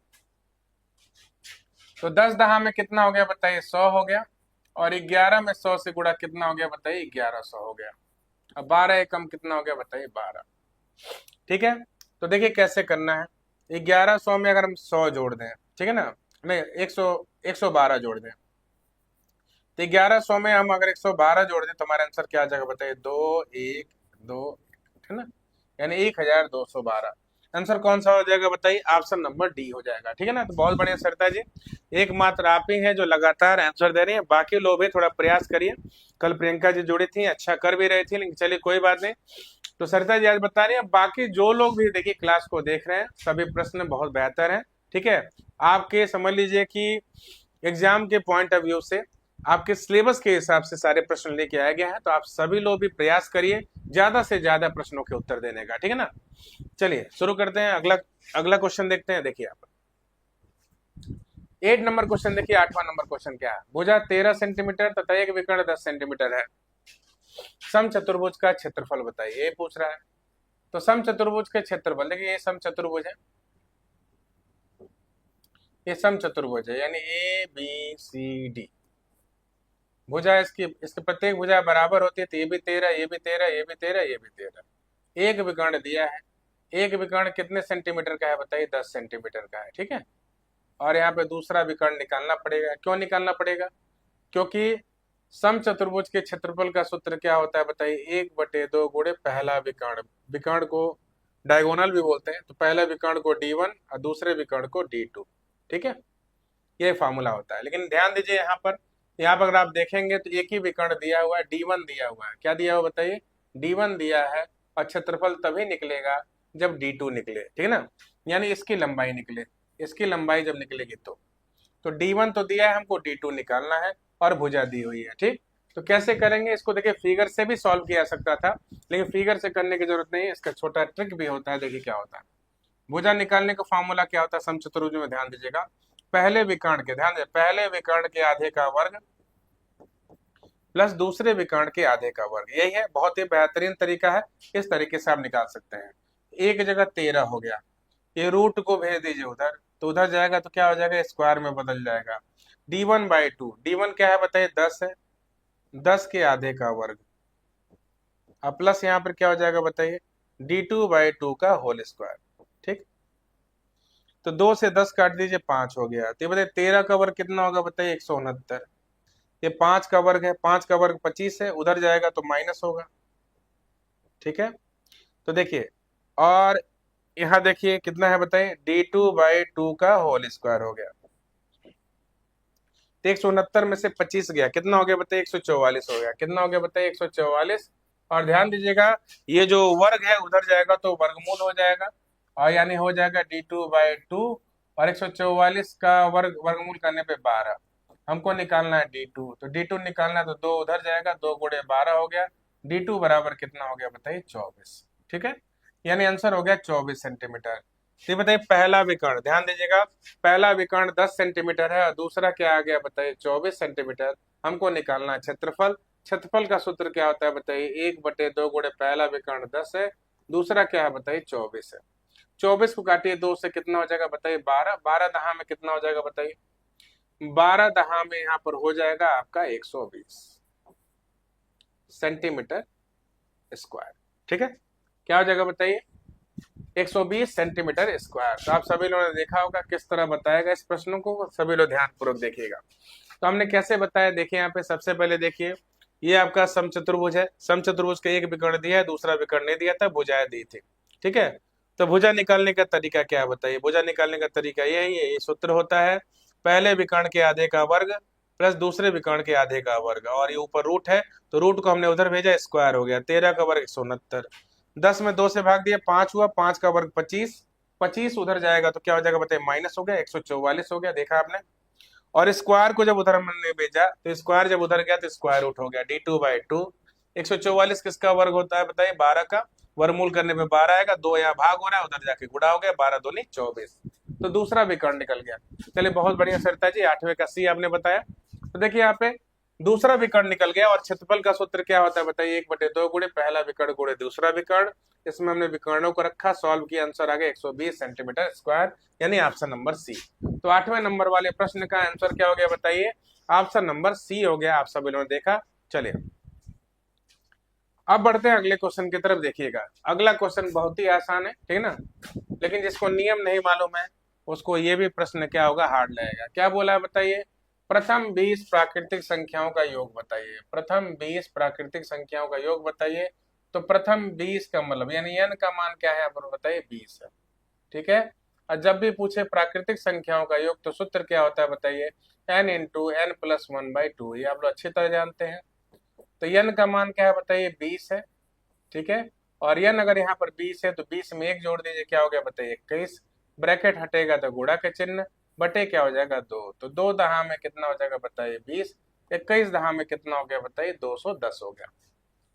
तो 10 दहा में कितना हो गया बताइए, 100 हो गया। और 11 में 100 से गुणा कितना हो गया बताइए, 1100 हो गया। अब 12 एकम कितना हो गया बताइए, 12। ठीक है, तो देखिए कैसे करना है। 1100 में अगर हम 100 जोड़ दें, ठीक है ना, नहीं 112 जोड़ दें, तो 1100 में हम अगर 112 जोड़ दें तो हमारा आंसर क्या आ जाएगा बताइए, 212, है ना, यानी 1212। आंसर कौन सा हो जाएगा बताइए, ऑप्शन नंबर डी हो जाएगा। ठीक है ना, तो बहुत बढ़िया सरिता जी, एकमात्र आप ही हैं जो लगातार आंसर दे रही हैं, बाकी लोग भी थोड़ा प्रयास करिए। कल प्रियंका जी जुड़ी थी, अच्छा कर भी रही थी, लेकिन चलिए कोई बात नहीं। तो सरिता जी आज बता रही है, बाकी जो लोग भी देखिए क्लास को देख रहे हैं सभी प्रश्न बहुत बेहतर हैं। ठीक है, आपके समझ लीजिए कि एग्जाम के पॉइंट ऑफ व्यू से आपके सिलेबस के हिसाब से सारे प्रश्न लेके आया गया है, तो आप सभी लोग भी प्रयास करिए ज्यादा से ज्यादा प्रश्नों के उत्तर देने का। ठीक है ना, चलिए शुरू करते हैं। अगला अगला क्वेश्चन देखते हैं। देखिए आप 8 नंबर क्वेश्चन देखिए। 8वां नंबर क्वेश्चन क्या है, भुजा 13 सेंटीमीटर तथा एक विकर्ण 10 सेंटीमीटर है, सम चतुर्भुज का क्षेत्रफल बताइए, ये पूछ रहा है। तो सम चतुर्भुज के क्षेत्रफल, देखिए ये सम चतुर्भुज है, ये सम चतुर्भुज है, यानी ए बी सी डी। भुजा इसकी प्रत्येक भुजा बराबर होती है, तो ये भी 13, ये भी 13, ये भी 13, ये भी 13। एक विकर्ण दिया है, एक विकर्ण कितने सेंटीमीटर का है बताइए, 10 सेंटीमीटर का है। ठीक है, और यहाँ पे दूसरा विकर्ण निकालना पड़ेगा। क्यों निकालना पड़ेगा, क्योंकि सम चतुर्भुज के क्षेत्रफल का सूत्र क्या होता है बताइए, 1/2 गुणे पहला विकर्ण। विकर्ण को डायगोनल भी बोलते हैं, तो पहले विकर्ण को D1 और दूसरे विकर्ण को D2। ठीक है, ये फॉर्मूला होता है। लेकिन ध्यान दीजिए यहाँ पर अगर आप देखेंगे तो एक ही विकर्ण दिया हुआ है, D1 दिया हुआ है। क्या दिया हुआ बताइए, D1 दिया है, और क्षेत्रफल तभी निकलेगा जब D2 निकले। ठीक है ना, यानी इसकी लंबाई निकले, इसकी लंबाई जब निकलेगी तो D1 तो दिया है हमको, D2 निकालना है, और भुजा दी हुई है। ठीक, तो कैसे करेंगे इसको, देखिए फिगर से भी सॉल्व किया सकता था, लेकिन फिगर से करने की जरूरत नहीं है, इसका छोटा ट्रिक भी होता है। देखिए क्या होता है, भुजा निकालने का फॉर्मूला क्या होता है समचतुर्भुज में, ध्यान दीजिएगा। पहले विकर्ण के, ध्यान दीजिए, पहले विकर्ण के आधे का वर्ग प्लस दूसरे विकर्ण के आधे का वर्ग, यही है। बहुत ही बेहतरीन तरीका है, इस तरीके से आप निकाल सकते हैं। एक जगह 13 हो गया, ये रूट को भेज दीजिए उधर, तो उधर जाएगा तो क्या हो जाएगा, स्क्वायर में बदल जाएगा। D1/2, D1 क्या है बताइए, 10 है, 10 के आधे का वर्ग, अब प्लस यहाँ पर क्या हो जाएगा बताइए, D2/2 का होल स्क्वायर। ठीक, तो 2 से 10 काट दीजिए, 5 हो गया। तो ये बताइए 13 का वर्ग कितना होगा बताइए, 169। ये 5 का वर्ग है, 5 का वर्ग 25 है, उधर जाएगा तो माइनस होगा। ठीक है, तो देखिए, और यहाँ देखिए कितना है बताइए, D2/2 का होल स्क्वायर हो गया। तो 169 में से 25 गया, कितना हो गया बताइए, 144 हो गया। कितना हो गया बताइए, 144। और ध्यान दीजिएगा, ये जो वर्ग है उधर जाएगा तो वर्गमूल हो जाएगा, और यानी हो जाएगा D2/2, और 144 का वर्गमूल करने पे 12। हमको निकालना है D2, तो D2 निकालना है तो 2 उधर जाएगा, 2 गुणे 12 हो गया। D2 बराबर कितना हो गया बताइए, 24। ठीक है, यानी आंसर हो गया 24 सेंटीमीटर। ये बताइए पहला विकर्ण, ध्यान दीजिएगा, पहला विकर्ण 10 सेंटीमीटर है और दूसरा क्या आ गया बताइए, 24 सेंटीमीटर। हमको निकालना है क्षेत्रफल। क्षेत्रफल का सूत्र क्या होता है बताइए, 1/2 गुणे पहला विकर्ण 10 है, दूसरा क्या है बताइए, 24 है। 24 को काटिए 2 से, कितना हो जाएगा बताइए, 12। 12 दहा में कितना हो जाएगा बताइए, 12 दहा में यहाँ पर हो जाएगा आपका 120 सेंटीमीटर स्क्वायर। ठीक है, क्या हो जाएगा बताइए, 120 सेंटीमीटर स्क्वायर। तो आप सभी लोगों ने देखा होगा किस तरह बताएगा इस प्रश्न को, सभी लोग ध्यान पूर्वक देखिएगा। तो हमने कैसे बताया, देखिए यहाँ पे सबसे पहले देखिए, ये आपका समचतुर्भुज है, समचतुर्भुज का एक विकर्ण दिया है, दूसरा विकर्ण नहीं दिया था, भुजाएं दी थी। ठीक है, तो भुजा निकालने का तरीका क्या है बताइए, भुजा निकालने का तरीका यही है, ये सूत्र होता है, पहले विकर्ण के आधे का वर्ग प्लस दूसरे विकर्ण के आधे का वर्ग, और ये ऊपर रूट है, तो रूट को हमने उधर भेजा, स्क्वायर हो गया। 13 का वर्ग 169, 10 में 2 से भाग दिया, 5 हुआ, 5 का वर्ग 25, 25 उधर जाएगा तो क्या हो जाएगा बताइए, माइनस हो गया, 144 हो गया। देखा आपने, और स्क्वायर को जब उधर हमने भेजा तो स्क्वायर जब उधर गया तो स्क्वायर रूट हो गया, D2/2। 144 किसका वर्ग होता है बताइए, 12 का, वर्गमूल करने पे 12 आएगा, 2 यहाँ भाग हो रहा है, उधर जाके गुणा हो गया, 12 दूनी 24, तो दूसरा विकर्ण निकल गया। चलिए बहुत बढ़िया सरिता जी, 8वें का सी आपने बताया। तो देखिए यहाँ पे दूसरा विकर्ण निकल गया। और क्षेत्रफल का सूत्र क्या होता है बताइए, 1/2 गुणे पहला विकर्ण गुणे दूसरा विकर्ण। इसमें हमने विकर्णों को रखा, सॉल्व किया, आंसर आ गया 120 सेंटीमीटर स्क्वायर, यानी ऑप्शन नंबर सी। तो 8वें नंबर वाले प्रश्न का आंसर क्या हो गया बताइए, ऑप्शन नंबर सी हो गया। आप सभी लोगों ने देखा। चलिए अब बढ़ते हैं अगले क्वेश्चन की तरफ। देखिएगा अगला क्वेश्चन बहुत ही आसान है, ठीक है ना, लेकिन जिसको नियम नहीं मालूम है उसको ये भी प्रश्न क्या होगा, हार्ड लगेगा। क्या बोला है बताइए, प्रथम 20 प्राकृतिक संख्याओं का योग बताइए। प्रथम 20 प्राकृतिक संख्याओं का योग बताइए। तो प्रथम 20 का मतलब यानी n का मान क्या है यहाँ पर बताइए, 20 है। ठीक है। और जब भी पूछे प्राकृतिक संख्याओं का योग तो सूत्र क्या होता है बताइए, n इंटू एन प्लस 1/2। ये आप लोग अच्छी तरह जानते हैं। तो n का मान क्या है बताइए, 20 है। ठीक है। और n अगर यहाँ पर 20 है तो 20 में 1 जोड़ दीजिए, क्या हो गया बताइए, 21। ब्रैकेट हटेगा तो गुणा के चिन्ह, बटे क्या हो जाएगा 2। तो 2 दहा में कितना हो जाएगा बताइए 20। 21 दहा में कितना हो गया बताइए 210 हो गया।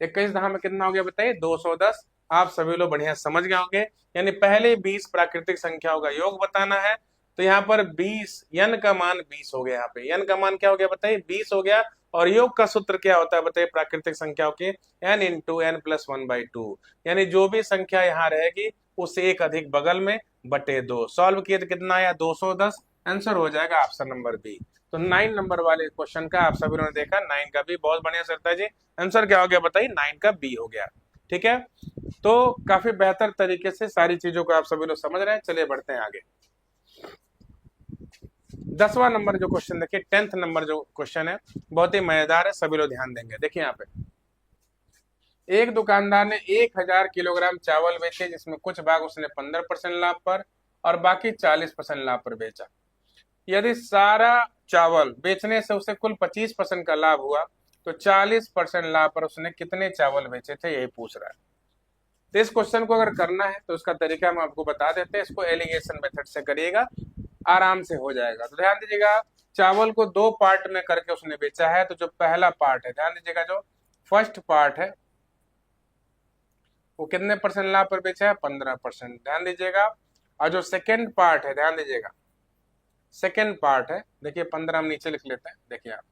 21 दहा में कितना हो गया बताइए 210। आप सभी लोग बढ़िया समझ गए होंगे। यानी पहले 20 प्राकृतिक संख्याओं का योग बताना है। तो यहाँ पर 20 n का मान 20 हो गया। यहाँ पे n का मान क्या हो गया बताइए 20 हो गया। और योग का सूत्र क्या होता है बताइए प्राकृतिक संख्याओं के, n इंटू एन प्लस 1/2। यानी जो भी संख्या यहाँ रहेगी उससे एक अधिक बगल में बटे 2। सॉल्व किए तो कितना आया 210। आंसर हो जाएगा ऑप्शन नंबर बी। तो 9 नंबर वाले क्वेश्चन का आप सभी लोगों ने देखा, 9 का भी बहुत बढ़िया सरता जी। आंसर क्या हो गया बताइए, 9 का बी हो गया। ठीक है। तो काफी बेहतर तरीके से सारी चीजों को आप सभी लोग समझ रहे हैं। चलिए बढ़ते हैं आगे। 10वां नंबर जो क्वेश्चन देखिए, 10th नंबर जो क्वेश्चन है बहुत ही मजेदार है, सभी लोग ध्यान देंगे। देखिए यहाँ पे एक दुकानदार ने 1000 किलोग्राम चावल बेचे, जिसमें कुछ भाग उसने 15% लाभ पर और बाकी 40% लाभ पर बेचा। यदि सारा चावल बेचने से उसे कुल 25% का लाभ हुआ तो 40% लाभ पर उसने कितने चावल बेचे थे, यही पूछ रहा है। तो इस क्वेश्चन को अगर करना है तो उसका तरीका हम आपको बता देते हैं। इसको एलिगेशन मेथड से करिएगा, आराम से हो जाएगा। तो ध्यान दीजिएगा, चावल को 2 पार्ट में करके उसने बेचा है। तो जो पहला पार्ट है, ध्यान दीजिएगा, जो फर्स्ट पार्ट है वो कितने परसेंट लाभ पर बेचा है, 15%। ध्यान दीजिएगा। और जो सेकेंड पार्ट है, ध्यान दीजिएगा, सेकेंड पार्ट है, देखिए 15 हम नीचे लिख लेते हैं, देखिए आप।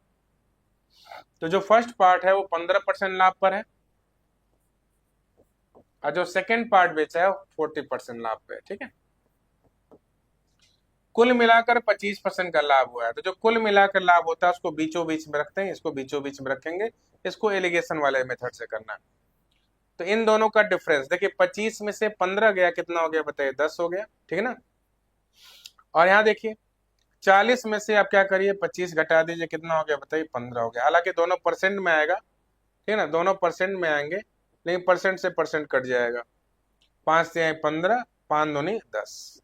तो जो फर्स्ट पार्ट है वो 15% लाभ पर है और जो सेकेंड पार्ट बेचा है वो 40% लाभ पे है। ठीक है। कुल मिलाकर 25% का लाभ हुआ है। तो जो कुल मिलाकर लाभ होता है उसको बीचों बीच में रखते हैं, इसको बीचों बीच में रखेंगे। इसको एलिगेशन वाले मेथड से करना है। तो इन दोनों का डिफरेंस देखिए, 25 में से 15 गया, कितना हो गया बताइए, 10 हो गया। ठीक है ना। और यहाँ देखिए 40 में से आप क्या करिए, 25 घटा दीजिए, कितना हो गया बताइए 15 हो गया। हालांकि दोनों परसेंट में आएगा, ठीक है ना, दोनों परसेंट में आएंगे, लेकिन परसेंट से परसेंट कट जाएगा। 5 से आए 15, 5 दूनी 10।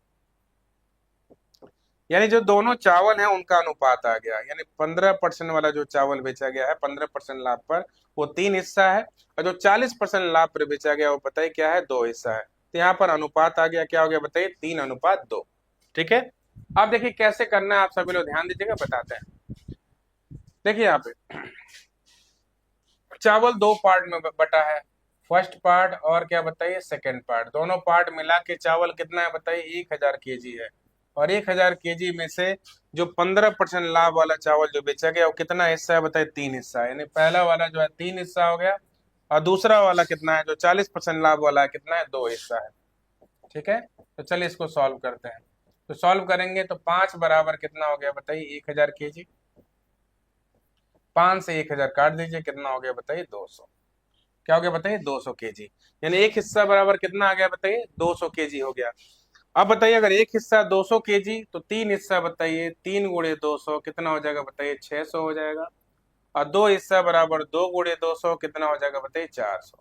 यानी जो दोनों चावल हैं उनका अनुपात आ गया। यानी 15% वाला जो चावल बेचा गया है 15% लाभ पर, वो 3 हिस्सा है। और जो 40% लाभ पर बेचा गया वो बताइए क्या है, 2 हिस्सा है। तो यहाँ पर अनुपात आ गया, क्या हो गया बताइए, 3:2। ठीक है। अब देखिए कैसे करना है, आप सभी लोग ध्यान दीजिएगा, बताते हैं। देखिए यहाँ पे चावल 2 पार्ट में बटा है, फर्स्ट पार्ट और क्या बताइए सेकंड पार्ट। दोनों पार्ट मिला के चावल कितना है बताइए, 1000 केजी है। और 1000 केजी में से जो 15% लाभ वाला चावल जो बेचा गया वो कितना हिस्सा है बताइए, 3 हिस्सा है। यानी पहला वाला जो है 3 हिस्सा हो गया और दूसरा वाला कितना है, जो 40% लाभ वाला है, कितना है, 2 हिस्सा है। ठीक है। तो चलिए इसको सॉल्व करते हैं। तो सॉल्व करेंगे तो 5 बराबर कितना हो गया बताइए, 1000 केजी। 5 से 1000 काट दीजिए, कितना हो गया बताइए 200। क्या हो गया बताइए 200 केजी। यानी एक हिस्सा बराबर कितना आ गया बताइए, 200 केजी हो गया। अब बताइए अगर एक हिस्सा 200 केजी तो 3 हिस्सा बताइए, 3 गुणे 200 कितना हो जाएगा बताइए, 600 हो जाएगा। और 2 हिस्सा बराबर 2 गुणे 200 कितना हो जाएगा बताइए, 400।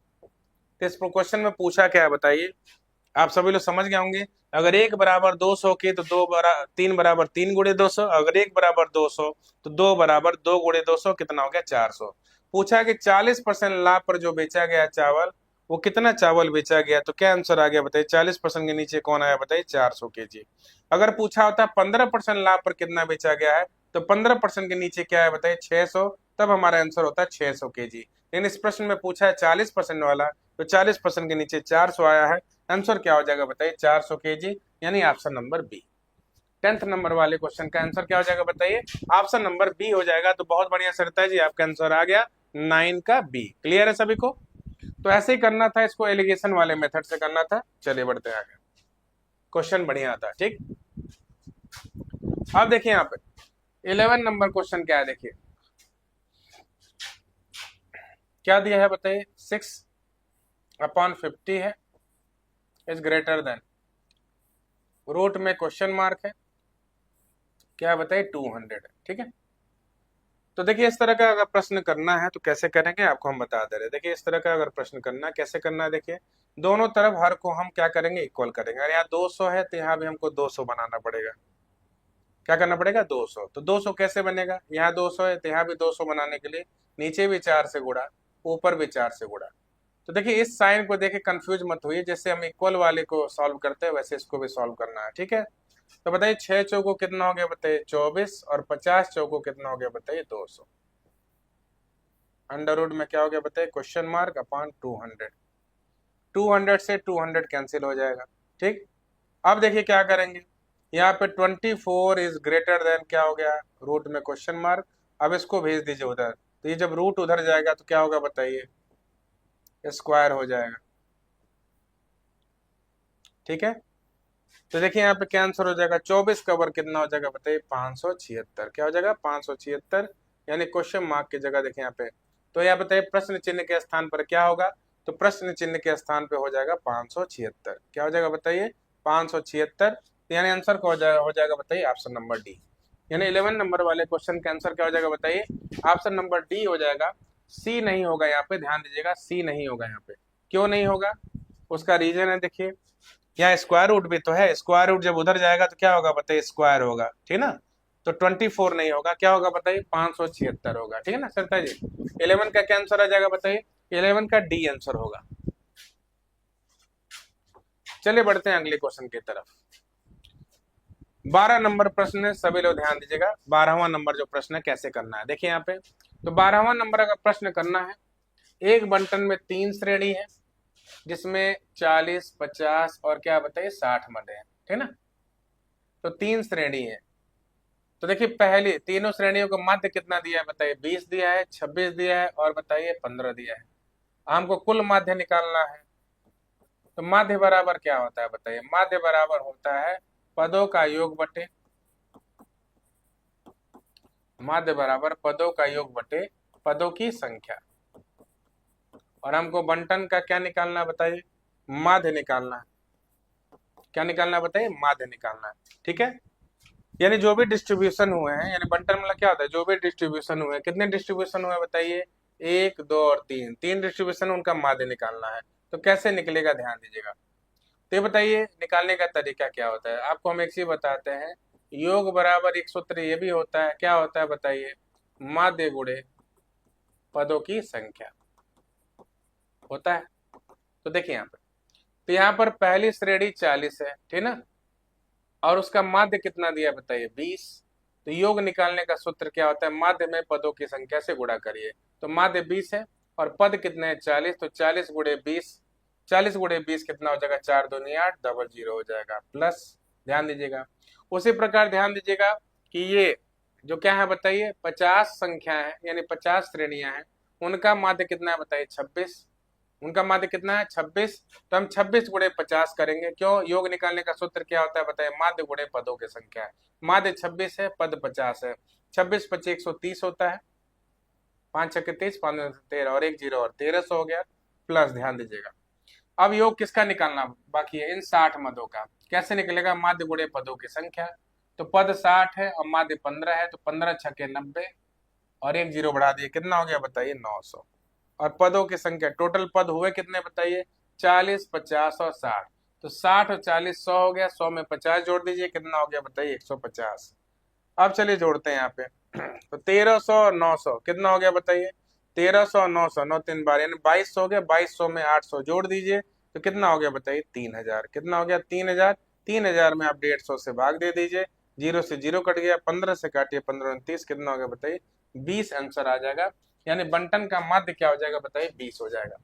तो इस क्वेश्चन में पूछा क्या है बताइए, आप सभी लोग समझ गए होंगे। अगर 1 बराबर 200 के तो 3 बराबर 3 गुणे 200। अगर 1 बराबर 200 तो 2 बराबर 2 गुणे 200 कितना हो गया, 400। पूछा कि 40% लाभ पर जो बेचा गया चावल वो कितना चावल बेचा गया। तो क्या आंसर आ गया बताइए, 40% के नीचे कौन आया बताइए, 400 केजी। अगर पूछा होता 15% लाभ पर कितना बेचा गया है तो 15% के नीचे क्या है बताइए, 600। तब हमारा आंसर होता है 600 केजी। लेकिन इस प्रश्न में पूछा है 40% वाला, तो 40% के नीचे 400 आया है। आंसर क्या हो जाएगा बताइए, 400 केजी, यानी option number B. 10th number वाले क्वेश्चन का आंसर क्या हो जाएगा बताइए? ऑप्शन नंबर बी हो जाएगा। तो बहुत बढ़िया सरता है जी, आपका आंसर आ गया 9 का बी। क्लियर है सभी को? तो ऐसे ही करना था, इसको एलिगेशन वाले मेथड से करना था। चलिए बढ़ते आगे, क्वेश्चन बढ़िया आता है। ठीक, अब देखिए यहाँ पे 11 नंबर क्वेश्चन क्या है, देखिए क्या दिया है बताइए? 6/50 है, इज ग्रेटर देन, रूट में क्वेश्चन मार्क है, क्या बताइए? 200 है। ठीक है, तो देखिए इस तरह का अगर प्रश्न करना है तो कैसे करेंगे आपको हम बता दे रहे हैं। देखिए इस तरह का अगर प्रश्न करना है कैसे करना है, देखिए दोनों तरफ हर को हम क्या करेंगे? इक्वल करेंगे। अरे यहाँ 200 है तो यहाँ भी हमको 200 बनाना पड़ेगा। क्या करना पड़ेगा? 200। तो 200 कैसे बनेगा? यहाँ 200 है तो यहाँ भी 200 बनाने के लिए नीचे भी 4 से गुणा, ऊपर भी 4 से गुणा। तो देखिए इस साइन को देखे कंफ्यूज मत हुई, जैसे हम इक्वल वाले को सॉल्व करते हैं वैसे इसको भी सॉल्व करना है। ठीक है, तो बताइए 6 चौको कितना हो गया बताइए? 24, और 50 चौको कितना हो गया बताइए? 200। अंडर रूट में क्या हो गया बताइए? Question mark upon 200। 200 से 200 कैंसिल हो जाएगा। ठीक, अब देखिए क्या करेंगे, यहाँ पे 24 इज ग्रेटर देन क्या हो गया? रूट में क्वेश्चन मार्क। अब इसको भेज दीजिए उधर, तो ये जब रूट उधर जाएगा तो क्या होगा बताइए? स्क्वायर हो जाएगा। ठीक है, तो देखिए यहाँ पे क्या आंसर हो जाएगा? 24 का वर्ग कितना हो जाएगा बताइए? 576। क्या हो जाएगा? 576, यानी क्वेश्चन मार्क की जगह देखिए यहाँ पे। तो यह बताइए प्रश्न चिन्ह के स्थान पर क्या होगा? तो प्रश्न चिन्ह के स्थान पे हो जाएगा 576। क्या हो जाएगा बताइए? 576, यानी आंसर क्या हो जाएगा बताइए? Option number D. यानी 11 नंबर वाले क्वेश्चन का आंसर क्या हो जाएगा बताइए? ऑप्शन नंबर डी हो जाएगा। सी नहीं होगा यहाँ पे, ध्यान दीजिएगा, सी नहीं होगा यहाँ पे। क्यों नहीं होगा? उसका रीजन है, देखिए यहाँ स्क्वायर रूट भी तो है। स्क्वायर रूट जब उधर जाएगा तो क्या होगा बताइए? स्क्वायर होगा। ठीक ना, तो 24 नहीं होगा, क्या होगा बताइए? 576 होगा। ठीक है ना सरता जी? 11 का क्या आंसर आ जाएगा बताइए? 11 का डी आंसर होगा। चलिए बढ़ते हैं अगले क्वेश्चन की तरफ। 12 नंबर प्रश्न है, सभी लोग ध्यान दीजिएगा। 12वां नंबर जो प्रश्न है कैसे करना है, देखिए यहाँ पे। तो 12वां नंबर अगर प्रश्न करना है, एक बंटन में 3 श्रेणी है जिसमें 40, 50 और क्या बताइए 60 मद है। ठीक ना, तो 3 श्रेणी है। तो देखिए पहली तीनों श्रेणियों का माध्य कितना दिया है बताइए? 20 दिया है, 26 दिया है और बताइए 15 दिया है। हमको कुल माध्य निकालना है। तो माध्य बराबर क्या होता है बताइए? माध्य बराबर होता है पदों का योग बटे, माध्य बराबर पदों का योग बटे पदों की संख्या। और हमको बंटन का क्या निकालना है बताइए? माध्य निकालना है। क्या निकालना है बताइए? माध्य निकालना है। ठीक है, यानी जो भी डिस्ट्रीब्यूशन हुए हैं, यानी बंटन मतलब क्या होता है? जो भी डिस्ट्रीब्यूशन हुए, कितने डिस्ट्रीब्यूशन हुए बताइए? 1, 2 और 3, 3 डिस्ट्रीब्यूशन, उनका माध्य निकालना है। तो कैसे निकलेगा ध्यान दीजिएगा। तो ये बताइए निकालने का तरीका क्या होता है? आपको हम एक चीज बताते हैं, योग बराबर एक सूत्र ये भी होता है, क्या होता है बताइए? माध्य गुणे पदों की संख्या होता है। तो देखिए यहाँ पे, तो यहाँ पर पहली श्रेणी 40 है, ठीक ना, और उसका माध्य कितना दिया बताइए? 20। तो योग निकालने का सूत्र क्या होता है? माध्य में पदों की संख्या से गुणा करिए। तो माध्य 20 है और पद कितने हैं? 40। तो 40 गुणे 20, 40 गुणे 20 कितना हो जाएगा? 4 दूनी 8, डबल 0 हो जाएगा, प्लस। ध्यान दीजिएगा, उसी प्रकार ध्यान दीजिएगा कि ये जो क्या है बताइए? 50 संख्या है, यानी 50 श्रेणियां हैं, उनका माध्य कितना है बताइए? 26। उनका माध्य कितना है? 26। तो हम 26 गुणे 50 करेंगे। क्यों? योग निकालने का सूत्र क्या होता है बताइए? माध्य गुणे पदों की संख्या है। माध्य 26 है, पद 50 है। 26 25 130 होता है, 5 6 30, 5 13 और 1 0 और 1300 हो गया, प्लस। ध्यान दीजिएगा, अब योग किसका निकालना बाकी है? इन 60 मदों का। कैसे निकलेगा? माध्य गुणे पदों की संख्या। तो पद 60 है और माध्य 15 है, तो 15 छके 90 और 1 0 बढ़ा दिए, कितना हो गया बताइए? 900। और पदों की संख्या, टोटल पद हुए कितने बताइए? 40, 50 और 60। तो 60 और 40 100 हो गया, 100 में 50 जोड़ दीजिए, कितना हो गया बताइए? 150। अब चलिए जोड़ते हैं यहाँ पे। तो 1300 और 900 कितना हो गया बताइए? 1300 और 900, 9 3 बार, यानी 2200 हो गया। 2200 में 800 जोड़ दीजिए, तो कितना हो गया बताइए? 3000। कितना हो गया? 3000। 3000 में आप 150 से भाग दे दीजिए, 0 से 0 कट गया, 15 से काटिए, 15 29, कितना हो गया बताइए? 20 आंसर आ जाएगा। यानी बंटन का माध्य क्या हो जाएगा बताइए? 20 हो जाएगा।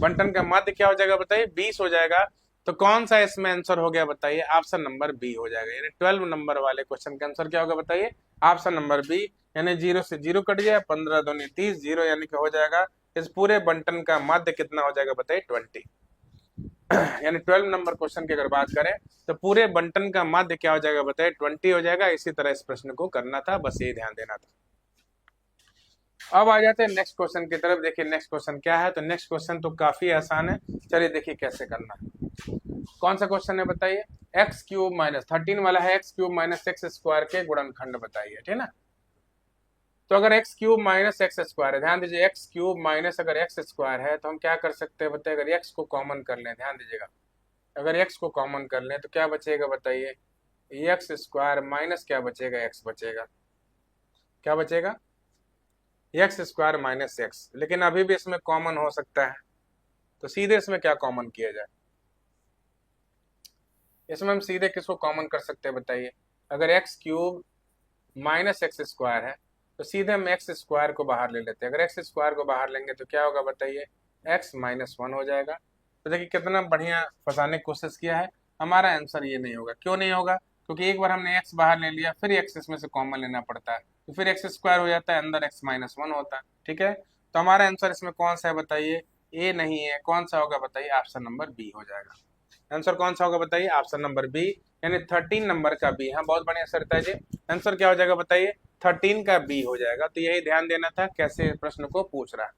बंटन का माध्य क्या हो जाएगा बताइए? 20 हो जाएगा। तो कौन सा इसमें आंसर हो गया बताइए? ऑप्शन नंबर बी हो जाएगा। यानी 12 नंबर वाले क्वेश्चन का आंसर क्या होगा बताइए? Option number B. यानी 0 से 0 कट जाए, 15 दूनी 30, 0 यानी कि हो जाएगा इस पूरे बंटन का माध्य कितना हो जाएगा बताइए? 20। यानी 12 नंबर क्वेश्चन की अगर बात करें तो पूरे बंटन का माध्य क्या हो जाएगा बताइए? 20 हो जाएगा। इसी तरह इस प्रश्न को करना था, बस ये ध्यान देना था। अब आ जाते हैं नेक्स्ट क्वेश्चन की तरफ। देखिए नेक्स्ट क्वेश्चन क्या है। तो नेक्स्ट क्वेश्चन तो काफी आसान है, चलिए देखिए कैसे करना है। कौन सा क्वेश्चन है बताइए? एक्स क्यूब माइनस 13 वाला है, x cube minus x square के गुणनखंड बताइए, ठीक है ना। तो अगर x cube minus x square है, ध्यान दीजिए, एक्स क्यूब माइनस अगर एक्स स्क्वायर है तो हम क्या कर सकते हैं बताइए? अगर एक्स को कॉमन कर लें, ध्यान दीजिएगा, अगर एक्स को कॉमन कर लें तो क्या बचेगा बताइए? एक्स स्क्वायर माइनस क्या बचेगा? एक्स बचेगा। क्या बचेगा? X square minus x. लेकिन अभी भी इसमें कॉमन हो सकता है, तो सीधे इसमें क्या कॉमन किया जाए? इसमें हम सीधे किसको कॉमन कर सकते हैं बताइए? अगर x cube minus x square है तो सीधे हम एक्स स्क्वायर को बाहर ले लेते हैं। अगर एक्स स्क्वायर को बाहर लेंगे तो क्या होगा बताइए? एक्स माइनस 1 हो जाएगा। तो देखिए कितना बढ़िया फंसाने की कोशिश किया है। हमारा आंसर ये नहीं होगा। क्यों नहीं होगा? क्योंकि एक बार हमने एक्स बाहर ले लिया, फिर एक्स इसमें से कॉमन लेना पड़ता है, तो फिर एक्स स्क्वायर हो जाता है, अंदर एक्स माइनस 1 होता है, ठीक है। तो हमारा आंसर इसमें कौन सा है बताइए? ए नहीं है। कौन सा होगा बताइए? ऑप्शन नंबर बी हो जाएगा। आंसर कौन सा होगा बताइए? ऑप्शन नंबर बी, यानी 13 नंबर का बी। हाँ बहुत बढ़िया सर जी। आंसर क्या हो जाएगा बताइए? 13 का बी हो जाएगा। तो यही ध्यान देना था कैसे प्रश्न को पूछ रहा है।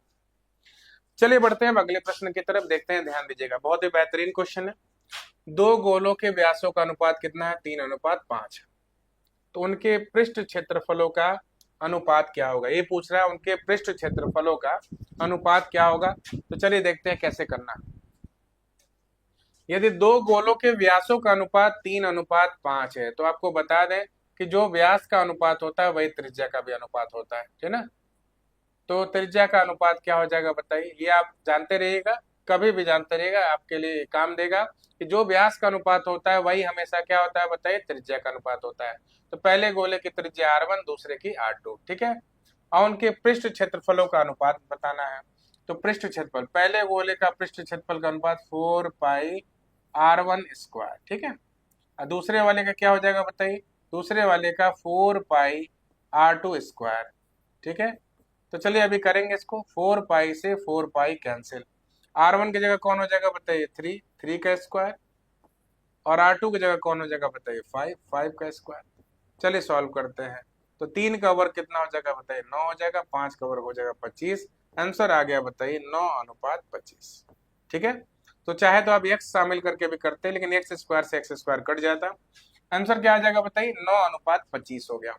चलिए बढ़ते हैं अगले प्रश्न की तरफ, देखते हैं। ध्यान दीजिएगा, बहुत ही बेहतरीन क्वेश्चन है। दो गोलों के व्यासों का अनुपात कितना है? 3:5। तो उनके पृष्ठ क्षेत्रफलों का अनुपात क्या होगा? ये पूछ रहा है, उनके पृष्ठ क्षेत्रफलों का अनुपात क्या होगा। तो चलिए देखते हैं कैसे करना है। यदि दो गोलों के व्यासों का अनुपात 3:5 है, तो आपको बता दें कि जो व्यास का अनुपात होता है वही त्रिज्या का भी अनुपात होता है, ठीक ना। तो त्रिज्या का अनुपात क्या हो जाएगा बताइए? ये आप जानते रहिएगा, कभी भी जानते रहिएगा, आपके लिए काम देगा कि जो व्यास का अनुपात होता है वही हमेशा क्या होता है बताइए? त्रिज्या का अनुपात होता है। तो पहले गोले की त्रिज्या r1, दूसरे की r2, ठीक है। और उनके पृष्ठ क्षेत्रफलों का अनुपात बताना है। तो पृष्ठ क्षेत्रफल, पहले गोले का पृष्ठ क्षेत्रफल का अनुपात 4πr1 स्क्वायर, ठीक है। और दूसरे वाले का क्या हो जाएगा बताइए? दूसरे वाले का 4πr2 स्क्वायर, ठीक है। तो चलिए अभी करेंगे इसको। 4π से 4π कैंसिल, r1 की जगह कौन हो जाएगा बताइए? 3 का स्क्वायर, और r2 की जगह कौन हो जाएगा बताइए? 5 का स्क्वायर। चलिए सॉल्व करते हैं। तो 3 का वर्ग कितना हो जाएगा बताइए? 9 हो जाएगा। 5 का वर्ग हो जाएगा 25। आंसर आ गया बताइए 9:25, ठीक है। तो चाहे तो आप x शामिल करके भी करते हैं, लेकिन एक्स स्क्वायर से एक्स स्क्वायर कट जाता। आंसर क्या आ जाएगा बताइए? 9:25 हो गया।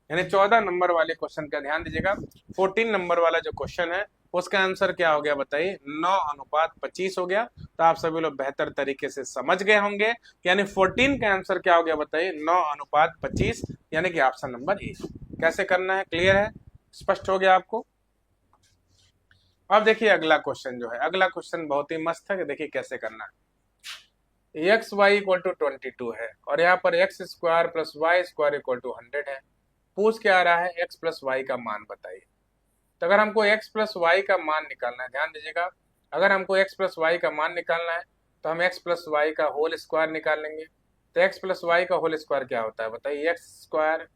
यानी 14 नंबर वाले क्वेश्चन का ध्यान दीजिएगा। 14 नंबर वाला जो क्वेश्चन है उसका आंसर क्या हो गया बताइए? 9:25 हो गया। तो आप सभी लोग बेहतर तरीके से समझ गए होंगे। यानी 14 का आंसर क्या हो गया बताइए? 9:25, यानी कि ऑप्शन नंबर ए। कैसे करना है, क्लियर है, स्पष्ट हो गया आपको? अब देखिए अगला क्वेश्चन जो है, अगला क्वेश्चन बहुत ही मस्त है कि देखिए कैसे करना है। एक्स वाई इक्वल टू 22 है, और यहाँ पर X square plus Y square equal to 100 है। पूछ क्या आ रहा है? एक्स प्लस वाई का मान बताइए। तो अगर हमको एक्स प्लस वाई का मान निकालना है, ध्यान दीजिएगा, अगर हमको एक्स प्लस वाई का मान निकालना है तो हम एक्स प्लस वाई का होल स्क्वायर निकाल लेंगे। तो एक्स प्लस वाई का होल स्क्वायर क्या होता है बताइए? X square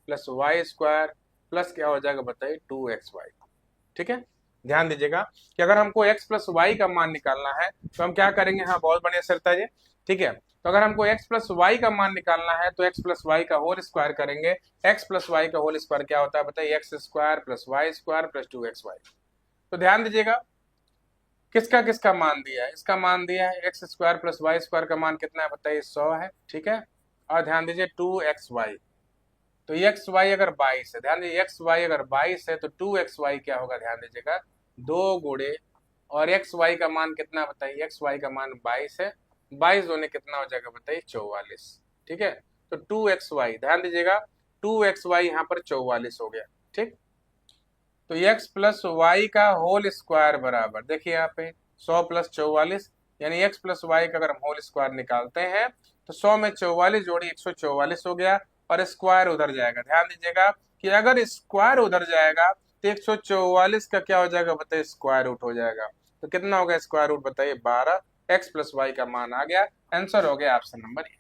plus Y square plus क्या हो जाएगा बताइए? 2xy, ठीक है। ध्यान दीजिएगा कि अगर हमको x प्लस वाई का मान निकालना है तो हम क्या करेंगे? हाँ बहुत बढ़िया सरता जी, ठीक है। तो अगर हमको x प्लस वाई का मान निकालना है तो x प्लस वाई का होल स्क्वायर करेंगे। x प्लस वाई का होल स्क्वायर क्या होता है बताइए? X square plus Y square plus 2xy। तो ध्यान दीजिएगा किसका किसका मान दिया है? इसका मान दिया है X square plus Y square का मान कितना है बताइए? 100 है, ठीक है। और ध्यान दीजिए 2xy, तो एक्स वाई अगर 22 है, ध्यान दीजिए एक्स वाई अगर 22 है तो 2xy क्या होगा? ध्यान दीजिएगा 2 गुणे, और एक्स वाई का मान कितना बताइए? एक्स वाई का मान 22 है, 22 दूने कितना हो जाएगा बताइए? 44, ठीक है। तो 2xy, ध्यान दीजिएगा 2xy यहाँ पर 44 हो गया, ठीक। तो x प्लस वाई का होल स्क्वायर बराबर, देखिए यहाँ पे 100 प्लस 44, यानी x प्लस वाई का अगर हम होल स्क्वायर निकालते हैं तो 100 में 44 जोड़ी 144 हो गया, और स्क्वायर उधर जाएगा। ध्यान दीजिएगा कि अगर स्क्वायर उधर जाएगा तो 144 का क्या हो जाएगा बताइए? स्क्वायर रूट हो जाएगा। तो कितना होगा स्क्वायर रूट बताइए? 12। एक्स प्लस वाई का मान आ गया। आंसर हो गया ऑप्शन नंबर ए।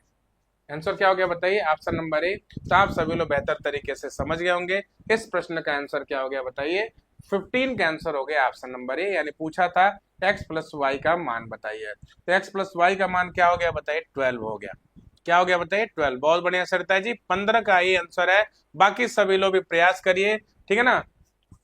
आंसर क्या हो गया बताइए, ऑप्शन नंबर ए। तो आप सभी लोग बेहतर तरीके से समझ गए होंगे। इस प्रश्न का आंसर क्या हो गया बताइए, 15 का आंसर हो गया ऑप्शन नंबर ए। यानी पूछा था x प्लस वाई का मान बताइए, तो x प्लस वाई का मान क्या हो गया बताइए, 12 हो गया। क्या हो गया बताइए, 12। बहुत बढ़िया सरता जी, 15 का ये आंसर है। बाकी सभी लोग भी प्रयास करिए, ठीक है ना।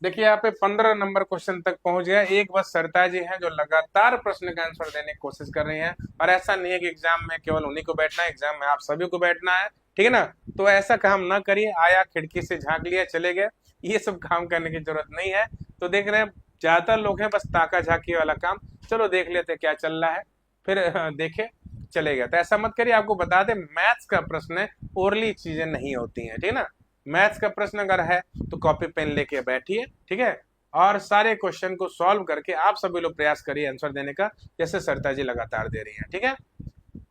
देखिए यहाँ पे 15 नंबर क्वेश्चन तक पहुंच गया। एक बस सरता जी हैं जो लगातार प्रश्न का आंसर देने की कोशिश कर रही हैं, और ऐसा नहीं है कि एग्जाम में केवल उन्हीं को बैठना है, एग्जाम में आप सभी को बैठना है, ठीक है ना। तो ऐसा काम ना करिए, आया खिड़की से झांक लिया चले गए, ये सब काम करने की जरूरत नहीं है। तो देख रहे हैं ज्यादातर लोग हैं बस ताका झांकी वाला काम, चलो देख लेते क्या चल रहा है, फिर देखे चले गए। तो ऐसा मत करिए। आपको बता दें मैथ्स का प्रश्न है, ओरली चीजें नहीं होती हैं, ठीक है ना। मैथ्स का प्रश्न अगर है तो कॉपी पेन लेके बैठिए, ठीक है, और सारे क्वेश्चन को सॉल्व करके आप सभी लोग प्रयास करिए आंसर देने का, जैसे सरता जी लगातार दे रही हैं, ठीक है।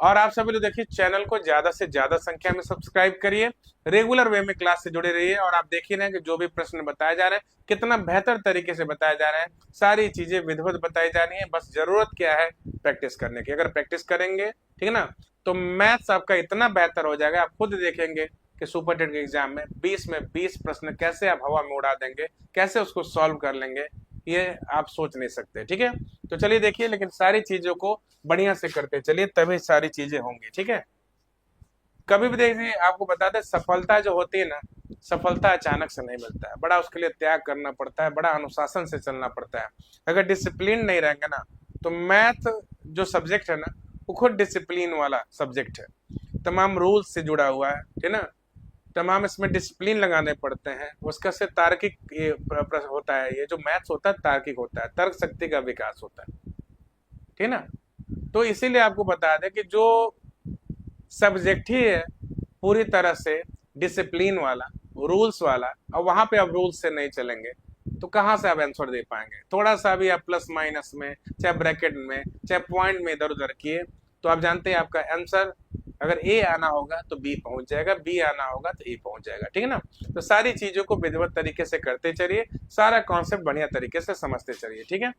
और आप सभी लोग देखिए चैनल को ज्यादा से ज्यादा संख्या में सब्सक्राइब करिए, रेगुलर वे में क्लास से जुड़े रहिए, और आप देखिए ना कि जो भी प्रश्न बताए जा रहे हैं कितना बेहतर तरीके से बताए जा रहे हैं, सारी चीजें विधिवत बताई जा रही है। बस जरूरत क्या है, प्रैक्टिस करने की। अगर प्रैक्टिस करेंगे, ठीक है ना, तो मैथ्स आपका इतना बेहतर हो जाएगा, आप खुद देखेंगे कि सुपर टेट के एग्जाम में 20 में 20 प्रश्न कैसे आप हवा में उड़ा देंगे, कैसे उसको सॉल्व कर लेंगे, ये आप सोच नहीं सकते, ठीक है। तो चलिए देखिए, लेकिन सारी चीजों को बढ़िया से करते चलिए, तभी सारी चीजें होंगी, ठीक है। कभी भी देखिए, आपको बता दें सफलता जो होती है ना, सफलता अचानक से नहीं मिलता है, बड़ा उसके लिए त्याग करना पड़ता है, बड़ा अनुशासन से चलना पड़ता है। अगर डिसिप्लिन नहीं रहेंगे ना, तो मैथ जो सब्जेक्ट है ना, वो खुद डिसिप्लिन वाला सब्जेक्ट है, तमाम रूल्स से जुड़ा हुआ है, ठीक है ना। तमाम इसमें डिसिप्लिन लगाने पड़ते हैं, उसका से तार्किक ये होता है, ये जो मैथ्स होता है तार्किक होता है, तर्क शक्ति का विकास होता है, ठीक है ना। तो इसीलिए आपको बता दें कि जो सब्जेक्ट ही है पूरी तरह से डिसिप्लिन वाला, रूल्स वाला, और वहां पे आप रूल्स से नहीं चलेंगे तो कहाँ से आप आंसर दे पाएंगे। थोड़ा सा भी आप प्लस माइनस में, चाहे ब्रैकेट में, चाहे पॉइंट में इधर उधर किए, तो आप जानते हैं आपका आंसर अगर ए आना होगा तो बी पहुंच जाएगा, बी आना होगा तो ए पहुंच जाएगा, ठीक है ना। तो सारी चीजों को विधिवत तरीके से करते चलिए, सारा कॉन्सेप्ट बढ़िया तरीके से समझते चलिए, ठीक है।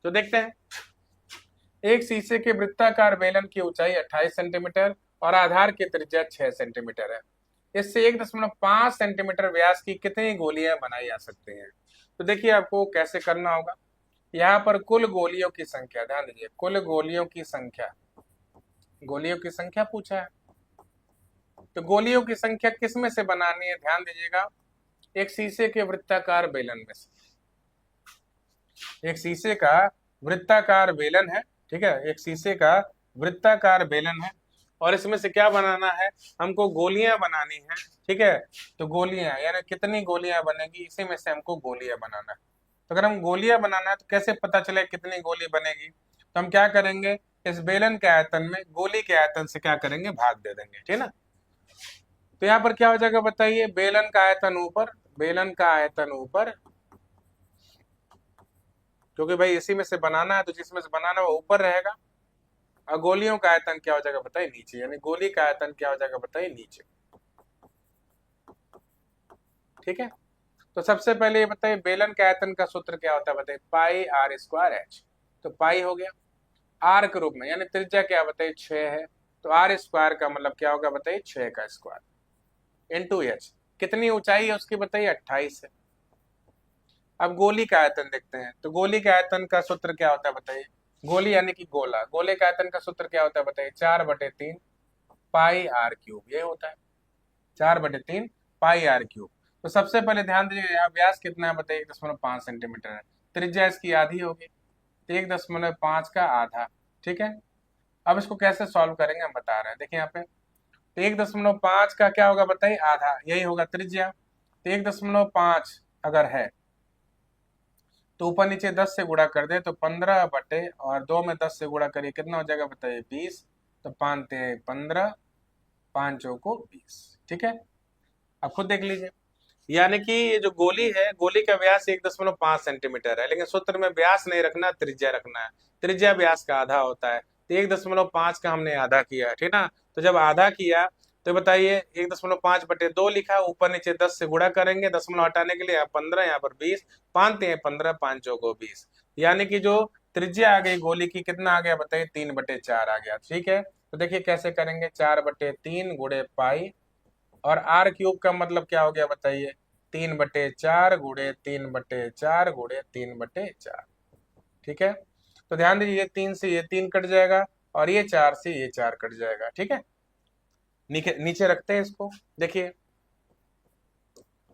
तो देखते हैं, एक शीशे के वृत्ताकार बेलन की ऊंचाई 28 सेंटीमीटर और आधार की त्रिज्या 6 सेंटीमीटर है। इससे 1.5 सेंटीमीटर व्यास की कितनी गोलियां बनाई जा सकती हैं। तो देखिए आपको कैसे करना होगा। यहाँ पर कुल गोलियों की संख्या, ध्यान दीजिए, कुल गोलियों की संख्या, गोलियों की संख्या पूछा है, तो गोलियों की संख्या किस में से बनानी है, ध्यान दीजिएगा। एक शीशे के वृत्ताकार बेलन में से, एक शीशे का वृत्ताकार बेलन है, ठीक है, एक शीशे का वृत्ताकार बेलन है, और इसमें से क्या बनाना है, हमको गोलियां बनानी है, ठीक है। तो गोलियां यानी कितनी गोलियां बनेगी, इसी में से हमको गोलियां बनाना है। तो अगर हम गोलियां बनाना है तो कैसे पता चले कितनी गोली बनेगी, तो हम क्या करेंगे, इस बेलन के आयतन में गोली के आयतन से क्या करेंगे, भाग दे देंगे, ठीक है ना। तो यहाँ पर क्या हो जाएगा बताइए, बेलन का आयतन ऊपर, बेलन का आयतन ऊपर, क्योंकि भाई इसी में से बनाना है तो जिसमें से बनाना है वो ऊपर रहेगा, और गोलियों का आयतन क्या हो जाएगा बताइए, नीचे, यानी गोली का आयतन क्या हो जाएगा बताइए, नीचे, ठीक है। तो सबसे पहले ये बताइए बेलन के आयतन का सूत्र क्या होता है बताइए, पाई आर स्क्वायर एच। तो पाई हो गया आर के रूप में, यानी त्रिज्या क्या बताइए 6 है, तो आर स्क्वायर का मतलब क्या होगा बताइए 6 का स्क्वायर इंटू एच। कितनी ऊंचाई है उसकी बताइए 28 है। अब गोली का आयतन देखते हैं, तो गोली के आयतन का सूत्र क्या होता है बताइए, गोली यानी कि गोला, गोले का आयतन का सूत्र क्या होता है बताइए, 4/3 पाई आर क्यूब, ये होता है 4/3 पाई आर क्यूब। तो सबसे पहले ध्यान दीजिए यहाँ व्यास कितना है बताइए, 1.5 सेंटीमीटर है, त्रिज्या इसकी आधी होगी, तो 1.5 का आधा, ठीक है। अब इसको कैसे सॉल्व करेंगे हम बता रहे हैं, देखिए यहाँ पे, तो 1.5 का क्या होगा बताइए, आधा, यही होगा त्रिज्या। तो 1.5 अगर है तो ऊपर नीचे 10 से गुणा कर दे, तो 15 बटे और 2 में 10 से गुणा करिए, कितना हो जाएगा बताइए 20। तो 5 × 15, 5 चौको 20, ठीक है। अब खुद देख लीजिए, यानी कि ये जो गोली है, गोली का व्यास 1.5 सेंटीमीटर है, लेकिन सूत्र में व्यास नहीं रखना, त्रिज्या रखना है, त्रिज्या व्यास का आधा होता है। तो 1.5 का हमने आधा किया, ठीक ना। तो जब आधा किया तो बताइए 1.5/2 लिखा, ऊपर नीचे 10 से गुणा करेंगे, दशमलव हटाने के लिए यहाँ 15, यहाँ पर 20, 5 × 15, 5 चौको 20, यानी कि जो त्रिज्या आ गई गोली की, कितना आ गया बताइए 3/4 आ गया। ठीक है, तो देखिए कैसे करेंगे, 4/3 गुणे पाई, और आर क्यूब का मतलब क्या हो गया बताइए 3/4 गुणे 3/4 गुणे 3/4। ठीक है, तो ध्यान दीजिए 3 से ये 3 कट जाएगा, और ये 4 से ये 4 कट जाएगा। ठीक है, नीचे नीचे रखते हैं इसको, देखिए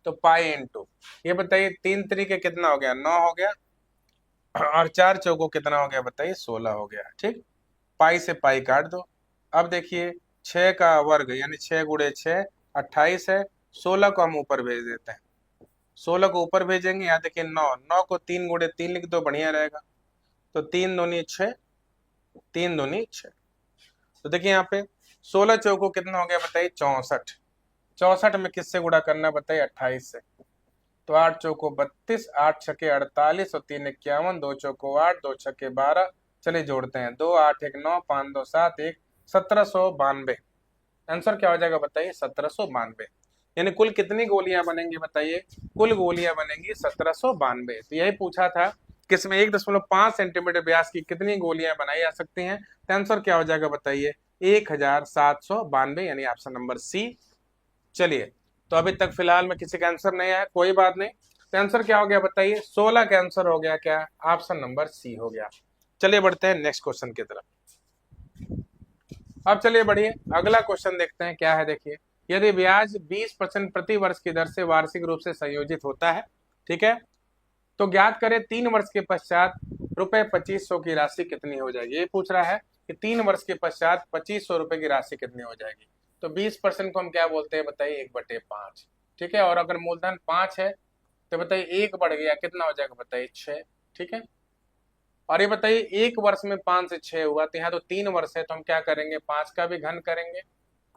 तो पाई इंटू, ये बताइए 3 तरीके कितना हो गया 9 हो गया, और 4 चौको कितना हो गया बताइए 16 हो गया। ठीक, पाई से पाई काट दो। अब देखिए 6 का वर्ग यानी 6 गुणे 6 28 है, 16 को हम ऊपर भेज देते हैं, 16 को ऊपर भेजेंगे, यहाँ देखिए 9, 9 को 3 गुणे 3 लिख दो, बढ़िया रहेगा। तो 3 दूनी 6, 3 दूनी 6। तो देखिए यहाँ पे 16 चौको कितना हो गया बताइए 64, 64 में किससे गुणा करना है बताइए 28 से। तो 8 चौको 32, 8 छके 48 और 3 51, 2 चौको 8, 2 छके 12। चलिए जोड़ते हैं, 2 8 1 9, 5 2 7 1, 1792। आंसर क्या हो जाएगा बताइए 1792। यानी कुल कितनी गोलियां बनेंगी बताइए, कुल गोलियां बनेंगी 1792। तो यही पूछा था किसमें 1.5 सेंटीमीटर व्यास की कितनी गोलियां बनाई जा सकती हैं। तो आंसर क्या हो जाएगा बताइए 1792, यानी ऑप्शन नंबर सी। चलिए, तो अभी तक फिलहाल में किसी का आंसर नहीं आया, कोई बात नहीं। तो आंसर क्या हो गया बताइए 16 का आंसर हो गया क्या, ऑप्शन नंबर सी हो गया। चलिए बढ़ते हैं नेक्स्ट क्वेश्चन की तरफ। अब चलिए बढ़िए, अगला क्वेश्चन देखते हैं क्या है। देखिए, यदि ब्याज 20% प्रति वर्ष की दर से वार्षिक रूप से संयोजित होता है, ठीक है, तो ज्ञात करें 3 वर्ष के पश्चात रुपए 2500 की राशि कितनी हो जाएगी। ये पूछ रहा है कि 3 वर्ष के पश्चात 2500 रुपए की राशि कितनी हो जाएगी। तो 20% को हम क्या बोलते हैं बताइए 1/5। ठीक है, और अगर मूलधन 5 है तो बताइए 1 बढ़ गया, कितना हो जाएगा बताइए 6। ठीक है, और ये बताइए एक वर्ष में 5 से 6 हुआ, तो यहाँ तो 3 वर्ष है, तो हम क्या करेंगे 5 का भी घन करेंगे,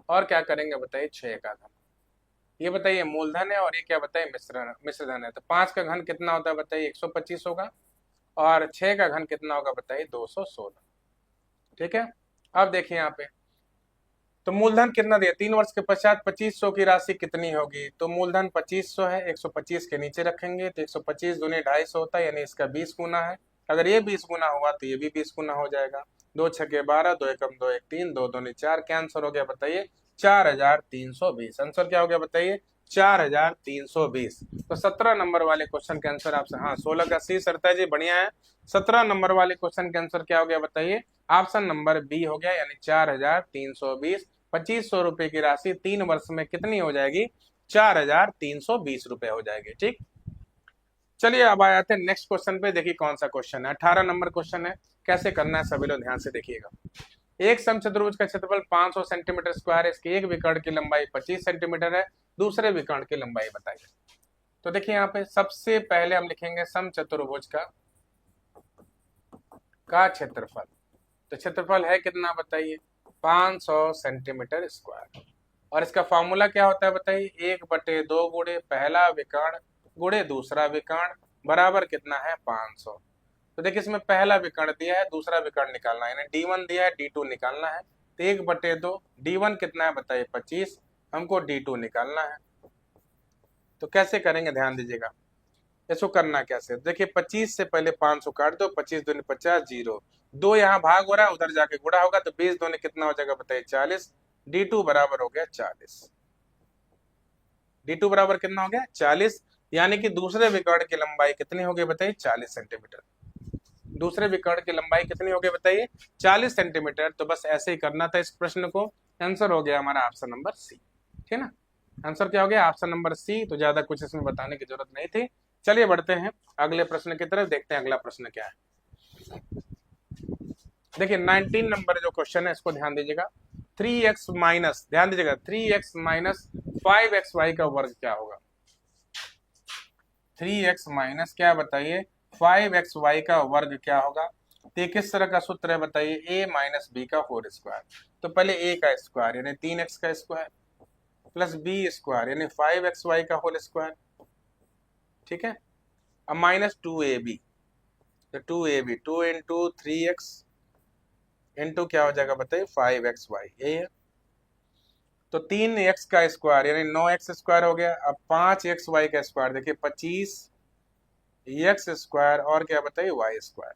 और क्या करेंगे बताइए 6 का घन। ये बताइए मूलधन है, और ये क्या बताइए मिश्रधन है। तो 5 का घन कितना होता है बताइए 125 होगा, और 6 का घन कितना होगा बताइए 216। ठीक है, अब देखिए यहाँ पे तो मूलधन कितना दिया 3 वर्ष के पश्चात 2500 की राशि कितनी होगी। तो मूलधन 2500 है, 125 के नीचे रखेंगे, तो 125 दूनी 250 होता है, यानी इसका 20 गुना है। अगर ये 20 गुना हुआ तो ये भी 20 गुना हो जाएगा। 2 छके 12, 2 एकम 2 1 3, 2 दूनी 4, क्या आंसर हो गया बताइए 4320। आंसर क्या हो गया बताइए 4320। तो 17 नंबर वाले क्वेश्चन के आंसर आपसे, हाँ 16 का सी सरता जी, बढ़िया है। 17 नंबर वाले क्वेश्चन के आंसर क्या हो गया बताइए ऑप्शन नंबर बी हो गया, यानी 4320। 2500 रुपए की राशि 3 वर्ष में कितनी हो जाएगी 4320 रुपए हो जाएगी। ठीक, चलिए अब आ जाते हैं नेक्स्ट क्वेश्चन पे। देखिए कौन सा क्वेश्चन है, 18 नंबर क्वेश्चन है। कैसे करना है सभी लोग ध्यान से देखिएगा। एक समचतुर्भुज का क्षेत्रफल 500 सेंटीमीटर स्क्वायर है, इसके एक विकर्ण की लंबाई 25 सेंटीमीटर है, दूसरे विकर्ण की लंबाई बताइए। तो देखिए यहाँ पे सबसे पहले हम लिखेंगे समचतुर्भुज का क्षेत्रफल। तो क्षेत्रफल है कितना बताइए 500 सेंटीमीटर स्क्वायर, और इसका फॉर्मूला क्या होता है बताइए 1/2 गुणे पहला विकर्ण गुणे दूसरा विकर्ण बराबर कितना है 500। तो देखिए इसमें पहला विकर्ण दिया है, दूसरा विकर्ण निकालना है, यानी D1 दिया है, D2 निकालना है। तो 1/2, D1 कितना है बताइए 25, हमको D2 निकालना है। तो कैसे करेंगे ध्यान दीजिएगा, इसको करना कैसे, देखिए 25 से पहले 500 काट दो, 25 दूनी 50, 0 2 यहाँ भाग हो रहा है, उधर जाके गुणा होगा, तो 20 दूनी कितना हो जाएगा बताइए 40। D2 बराबर हो गया 40। D2 बराबर कितना हो गया 40, यानी कि दूसरे विकर्ण की लंबाई कितनी हो गई बताइए 40 सेंटीमीटर। दूसरे विकर्ण की लंबाई कितनी हो गई बताइए 40 सेंटीमीटर। तो बस ऐसे ही करना था इस प्रश्न को। आंसर हो गया हमारा ऑप्शन नंबर सी। ठीक है ना, आंसर क्या हो गया ऑप्शन नंबर सी। तो ज्यादा कुछ इसमें बताने की जरूरत नहीं थी। चलिए बढ़ते हैं अगले प्रश्न की तरफ, देखते हैं अगला प्रश्न क्या है। देखिए 19 नंबर जो क्वेश्चन है इसको ध्यान दीजिएगा। 3x माइनस, ध्यान दीजिएगा 3x माइनस 5xy का वर्ग क्या होगा। 3x माइनस क्या बताइए 5xy का वर्ग क्या होगा। तो ये किस तरह का सूत्र है बताइए, a माइनस बी का होल स्क्वायर। तो पहले a का स्क्वायर यानी 3x का स्क्वायर प्लस b स्क्वायर यानी 5xy का होल स्क्वायर। ठीक है, अब माइनस 2ab, तो 2ab 2 इंटू 3x इंटू क्या हो जाएगा बताइए 5xy, यही है। तो 3x का स्क्वायर यानी 9x स्क्वायर हो गया। अब 5xy का स्क्वायर देखिए 25x स्क्वायर और क्या बताइए y स्क्वायर।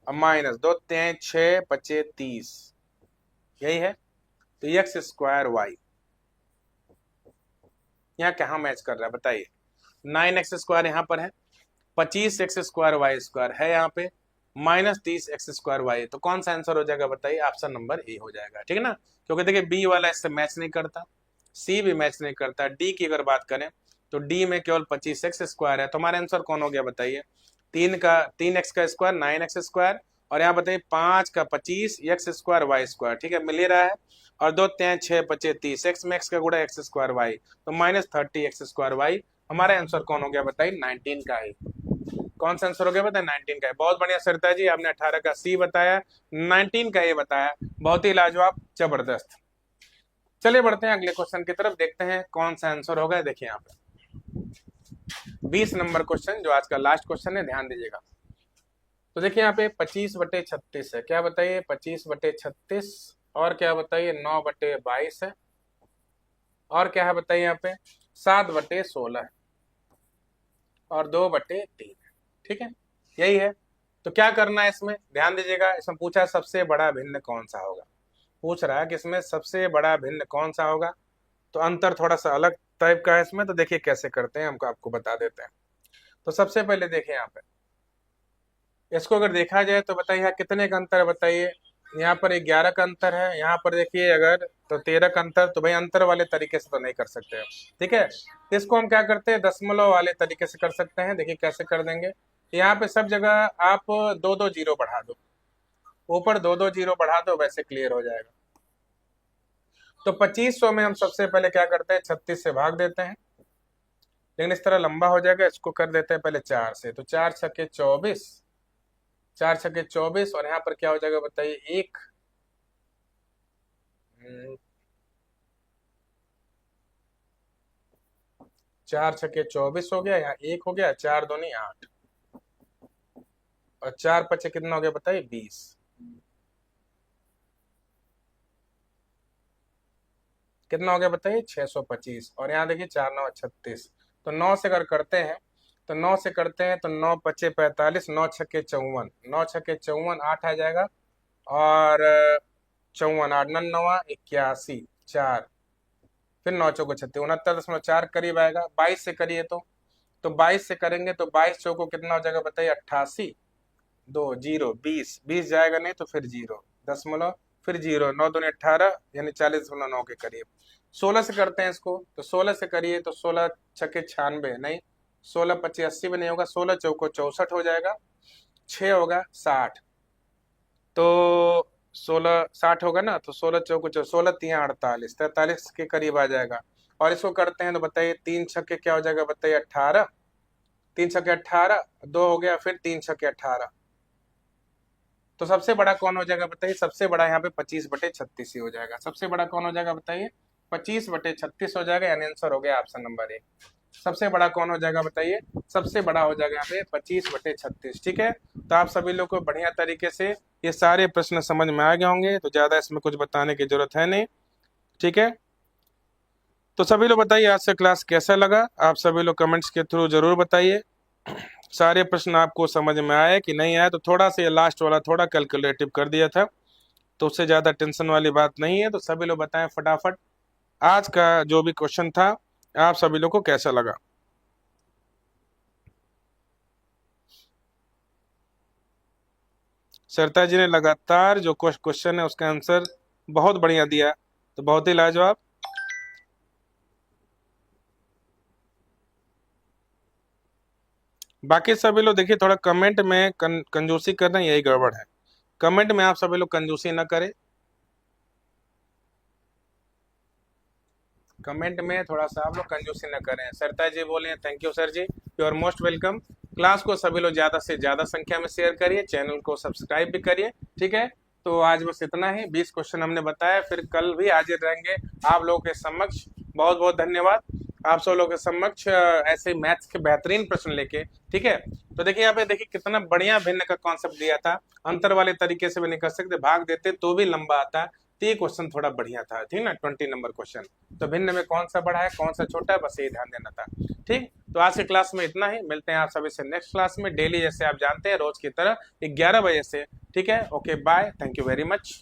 अब माइनस 2 3 6 25 30, यही है। तो एक्स स्क्वायर वाई यहाँ कहाँ मैच कर रहा है बताइए। 9x स्क्वायर यहाँ पर है, 25x स्क्वायर वाई स्क्वायर है यहाँ पे, माइनस 30x स्क्वायर वाई, तो कौन सा आंसर हो जाएगा बताइए। ऑप्शन नंबर ए हो जाएगा, ठीक है ना। क्योंकि देखिए बी वाला इससे मैच नहीं करता, सी भी मैच नहीं करता, डी की अगर बात करें तो डी में केवल 25x स्क्वायर है। तो हमारा आंसर कौन हो गया बताइए। 3x का स्क्वायर 9x स्क्वायर, और यहाँ बताइए 5 का 25 एक्स स्क्वायर वाई स्क्वायर, ठीक है, मिल ही रहा है। और 2 3 6 25 30, एक्स में एक्स का गुणा एक्स स्क्वायर वाई, तो माइनस 30x स्क्वायर वाई। हमारा आंसर कौन हो गया बताइए, 19 का ही। कौन सा आंसर हो गया बताइए, 19 का है। बहुत बढ़िया सरिता जी, आपने 18 का सी बताया, 19 का ये बताया, बहुत ही लाजवाब, जबरदस्त। चलिए बढ़ते हैं अगले क्वेश्चन की तरफ, देखते हैं कौन सा आंसर होगा। देखिए यहाँ पे 20 नंबर क्वेश्चन, जो आज का लास्ट क्वेश्चन है, ध्यान दीजिएगा। तो देखिए यहाँ पे 25/36 है, क्या बताइए 25/36, और क्या बताइए 9/22 है, और क्या है बताइए यहाँ पे 7/16 है, और 2/3, ठीक है, यही है। तो क्या करना है इसमें, ध्यान दीजिएगा। इसमें पूछा सबसे बड़ा भिन्न कौन सा होगा, पूछ रहा है कि इसमें सबसे बड़ा भिन्न कौन सा होगा। तो अंतर थोड़ा सा अलग टाइप का है इसमें, तो देखिए कैसे करते हैं, हमको आपको बता देते हैं। तो सबसे पहले देखिए यहाँ पे इसको अगर देखा जाए तो बताइए यहाँ कितने का अंतर है बताइए। यहाँ पर 11 का अंतर है, यहाँ पर देखिए अगर तो 13 का अंतर, तो भाई अंतर वाले तरीके से तो नहीं कर सकते हैं, ठीक है। इसको हम क्या करते हैं, दशमलव वाले तरीके से कर सकते हैं। देखिए कैसे कर देंगे, यहाँ पे सब जगह आप 2-2 जीरो बढ़ा दो, ऊपर 2-2 जीरो बढ़ा दो, वैसे क्लियर हो जाएगा। तो 2500 में हम सबसे पहले क्या करते हैं, 36 से भाग देते हैं, लेकिन इस तरह लंबा हो जाएगा, इसको कर देते हैं पहले 4 से। तो 4 छक्के 24, 4 छक्के 24, और यहाँ पर क्या हो जाएगा बताइए, एक 4 छक्के 24 हो गया, यहाँ एक हो गया, 4 दूनी 8, और 4 पचे कितना हो गया बताइए 20, कितना हो गया बताइए 625, और यहाँ देखिए 4 9 36। तो 9 से अगर करते हैं तो 9 से करते हैं तो 9 पचे 45, 9 छक्के 54, 9 छक्के 54, 8 आ जाएगा, और 54 8 9 81, 4, फिर 9 चौको 36, 69.4 करीब आएगा। 22 से करिए तो 22 से करेंगे तो 22 चौको कितना हो जाएगा बताइए 88, 2 जीरो 20, 20 जाएगा नहीं तो फिर जीरो, दशमलव, फिर जीरो, 9 दूनी 18, यानी 40.9 के करीब। 16 से करते हैं इसको, तो 16 से करिए तो 16 छक्के 96 नहीं, 16 पच्चीस 80 में नहीं होगा, 16 चौको 64 हो जाएगा, 6 होगा 60, तो 16 60 होगा ना, तो 16 चौको 16 3 48, 43 के करीब आ जाएगा। और इसको करते हैं तो बताइए 3 छक्के क्या हो जाएगा बताइए 18, 3 छक्के 18, 2 हो गया, फिर 3 छक्के 18। तो सबसे बड़ा कौन हो जाएगा बताइए, सबसे बड़ा यहाँ पे 25/36 ही हो जाएगा। सबसे बड़ा कौन हो जाएगा बताइए, 25/36 हो जाएगा, यानी आंसर हो गया ऑप्शन नंबर ए। सबसे बड़ा कौन हो जाएगा बताइए, सबसे बड़ा हो जाएगा यहाँ पे 25/36, ठीक है। तो आप सभी लोग को बढ़िया तरीके से ये सारे प्रश्न समझ में आ गए होंगे, तो ज्यादा इसमें कुछ बताने की जरूरत है नहीं, ठीक है। तो सभी लोग बताइए आज से क्लास कैसा लगा, आप सभी लोग कमेंट्स के थ्रू जरूर बताइए। सारे प्रश्न आपको समझ में आए कि नहीं आए, तो थोड़ा सा ये लास्ट वाला थोड़ा कैलकुलेटिव कर दिया था, तो उससे ज्यादा टेंशन वाली बात नहीं है। तो सभी लोग बताएं फटाफट आज का जो भी क्वेश्चन था आप सभी लोग को कैसा लगा। सरिता जी ने लगातार जो क्वेश्चन है उसका आंसर बहुत बढ़िया दिया, तो बहुत ही लाजवाब। बाकी सभी लोग देखिए थोड़ा कमेंट में कंजूसी करना, यही गड़बड़ है। कमेंट में आप सभी लोग कंजूसी ना करें, कमेंट में थोड़ा सा आप लोग कंजूसी न करें। सरिता जी बोले thank you sir ji, you are most welcome. Class को सभी लोग ज्यादा से ज्यादा संख्या में शेयर करिए, चैनल को सब्सक्राइब भी करिए, ठीक है। तो आज बस इतना ही, 20 क्वेश्चन हमने बताया, फिर कल भी हाजिर रहेंगे आप लोगों के समक्ष। बहुत बहुत धन्यवाद आप सब लोगों के समक्ष ऐसे मैथ्स के बेहतरीन प्रश्न लेके, ठीक है। तो देखिए यहाँ पे देखिए कितना बढ़िया भिन्न का कॉन्सेप्ट दिया था, अंतर वाले तरीके से भी नहीं कर सकते, भाग देते तो भी लंबा आता, तो ये क्वेश्चन थोड़ा बढ़िया था, ठीक ना, 20 नंबर क्वेश्चन। तो भिन्न में कौन सा बड़ा है कौन सा छोटा है, बस ये ध्यान देना था, ठीक। तो आज की क्लास में इतना ही, मिलते हैं आप सभी से नेक्स्ट क्लास में डेली, जैसे आप जानते हैं रोज की तरह 11 बजे से। ठीक है, okay bye, thank you very much.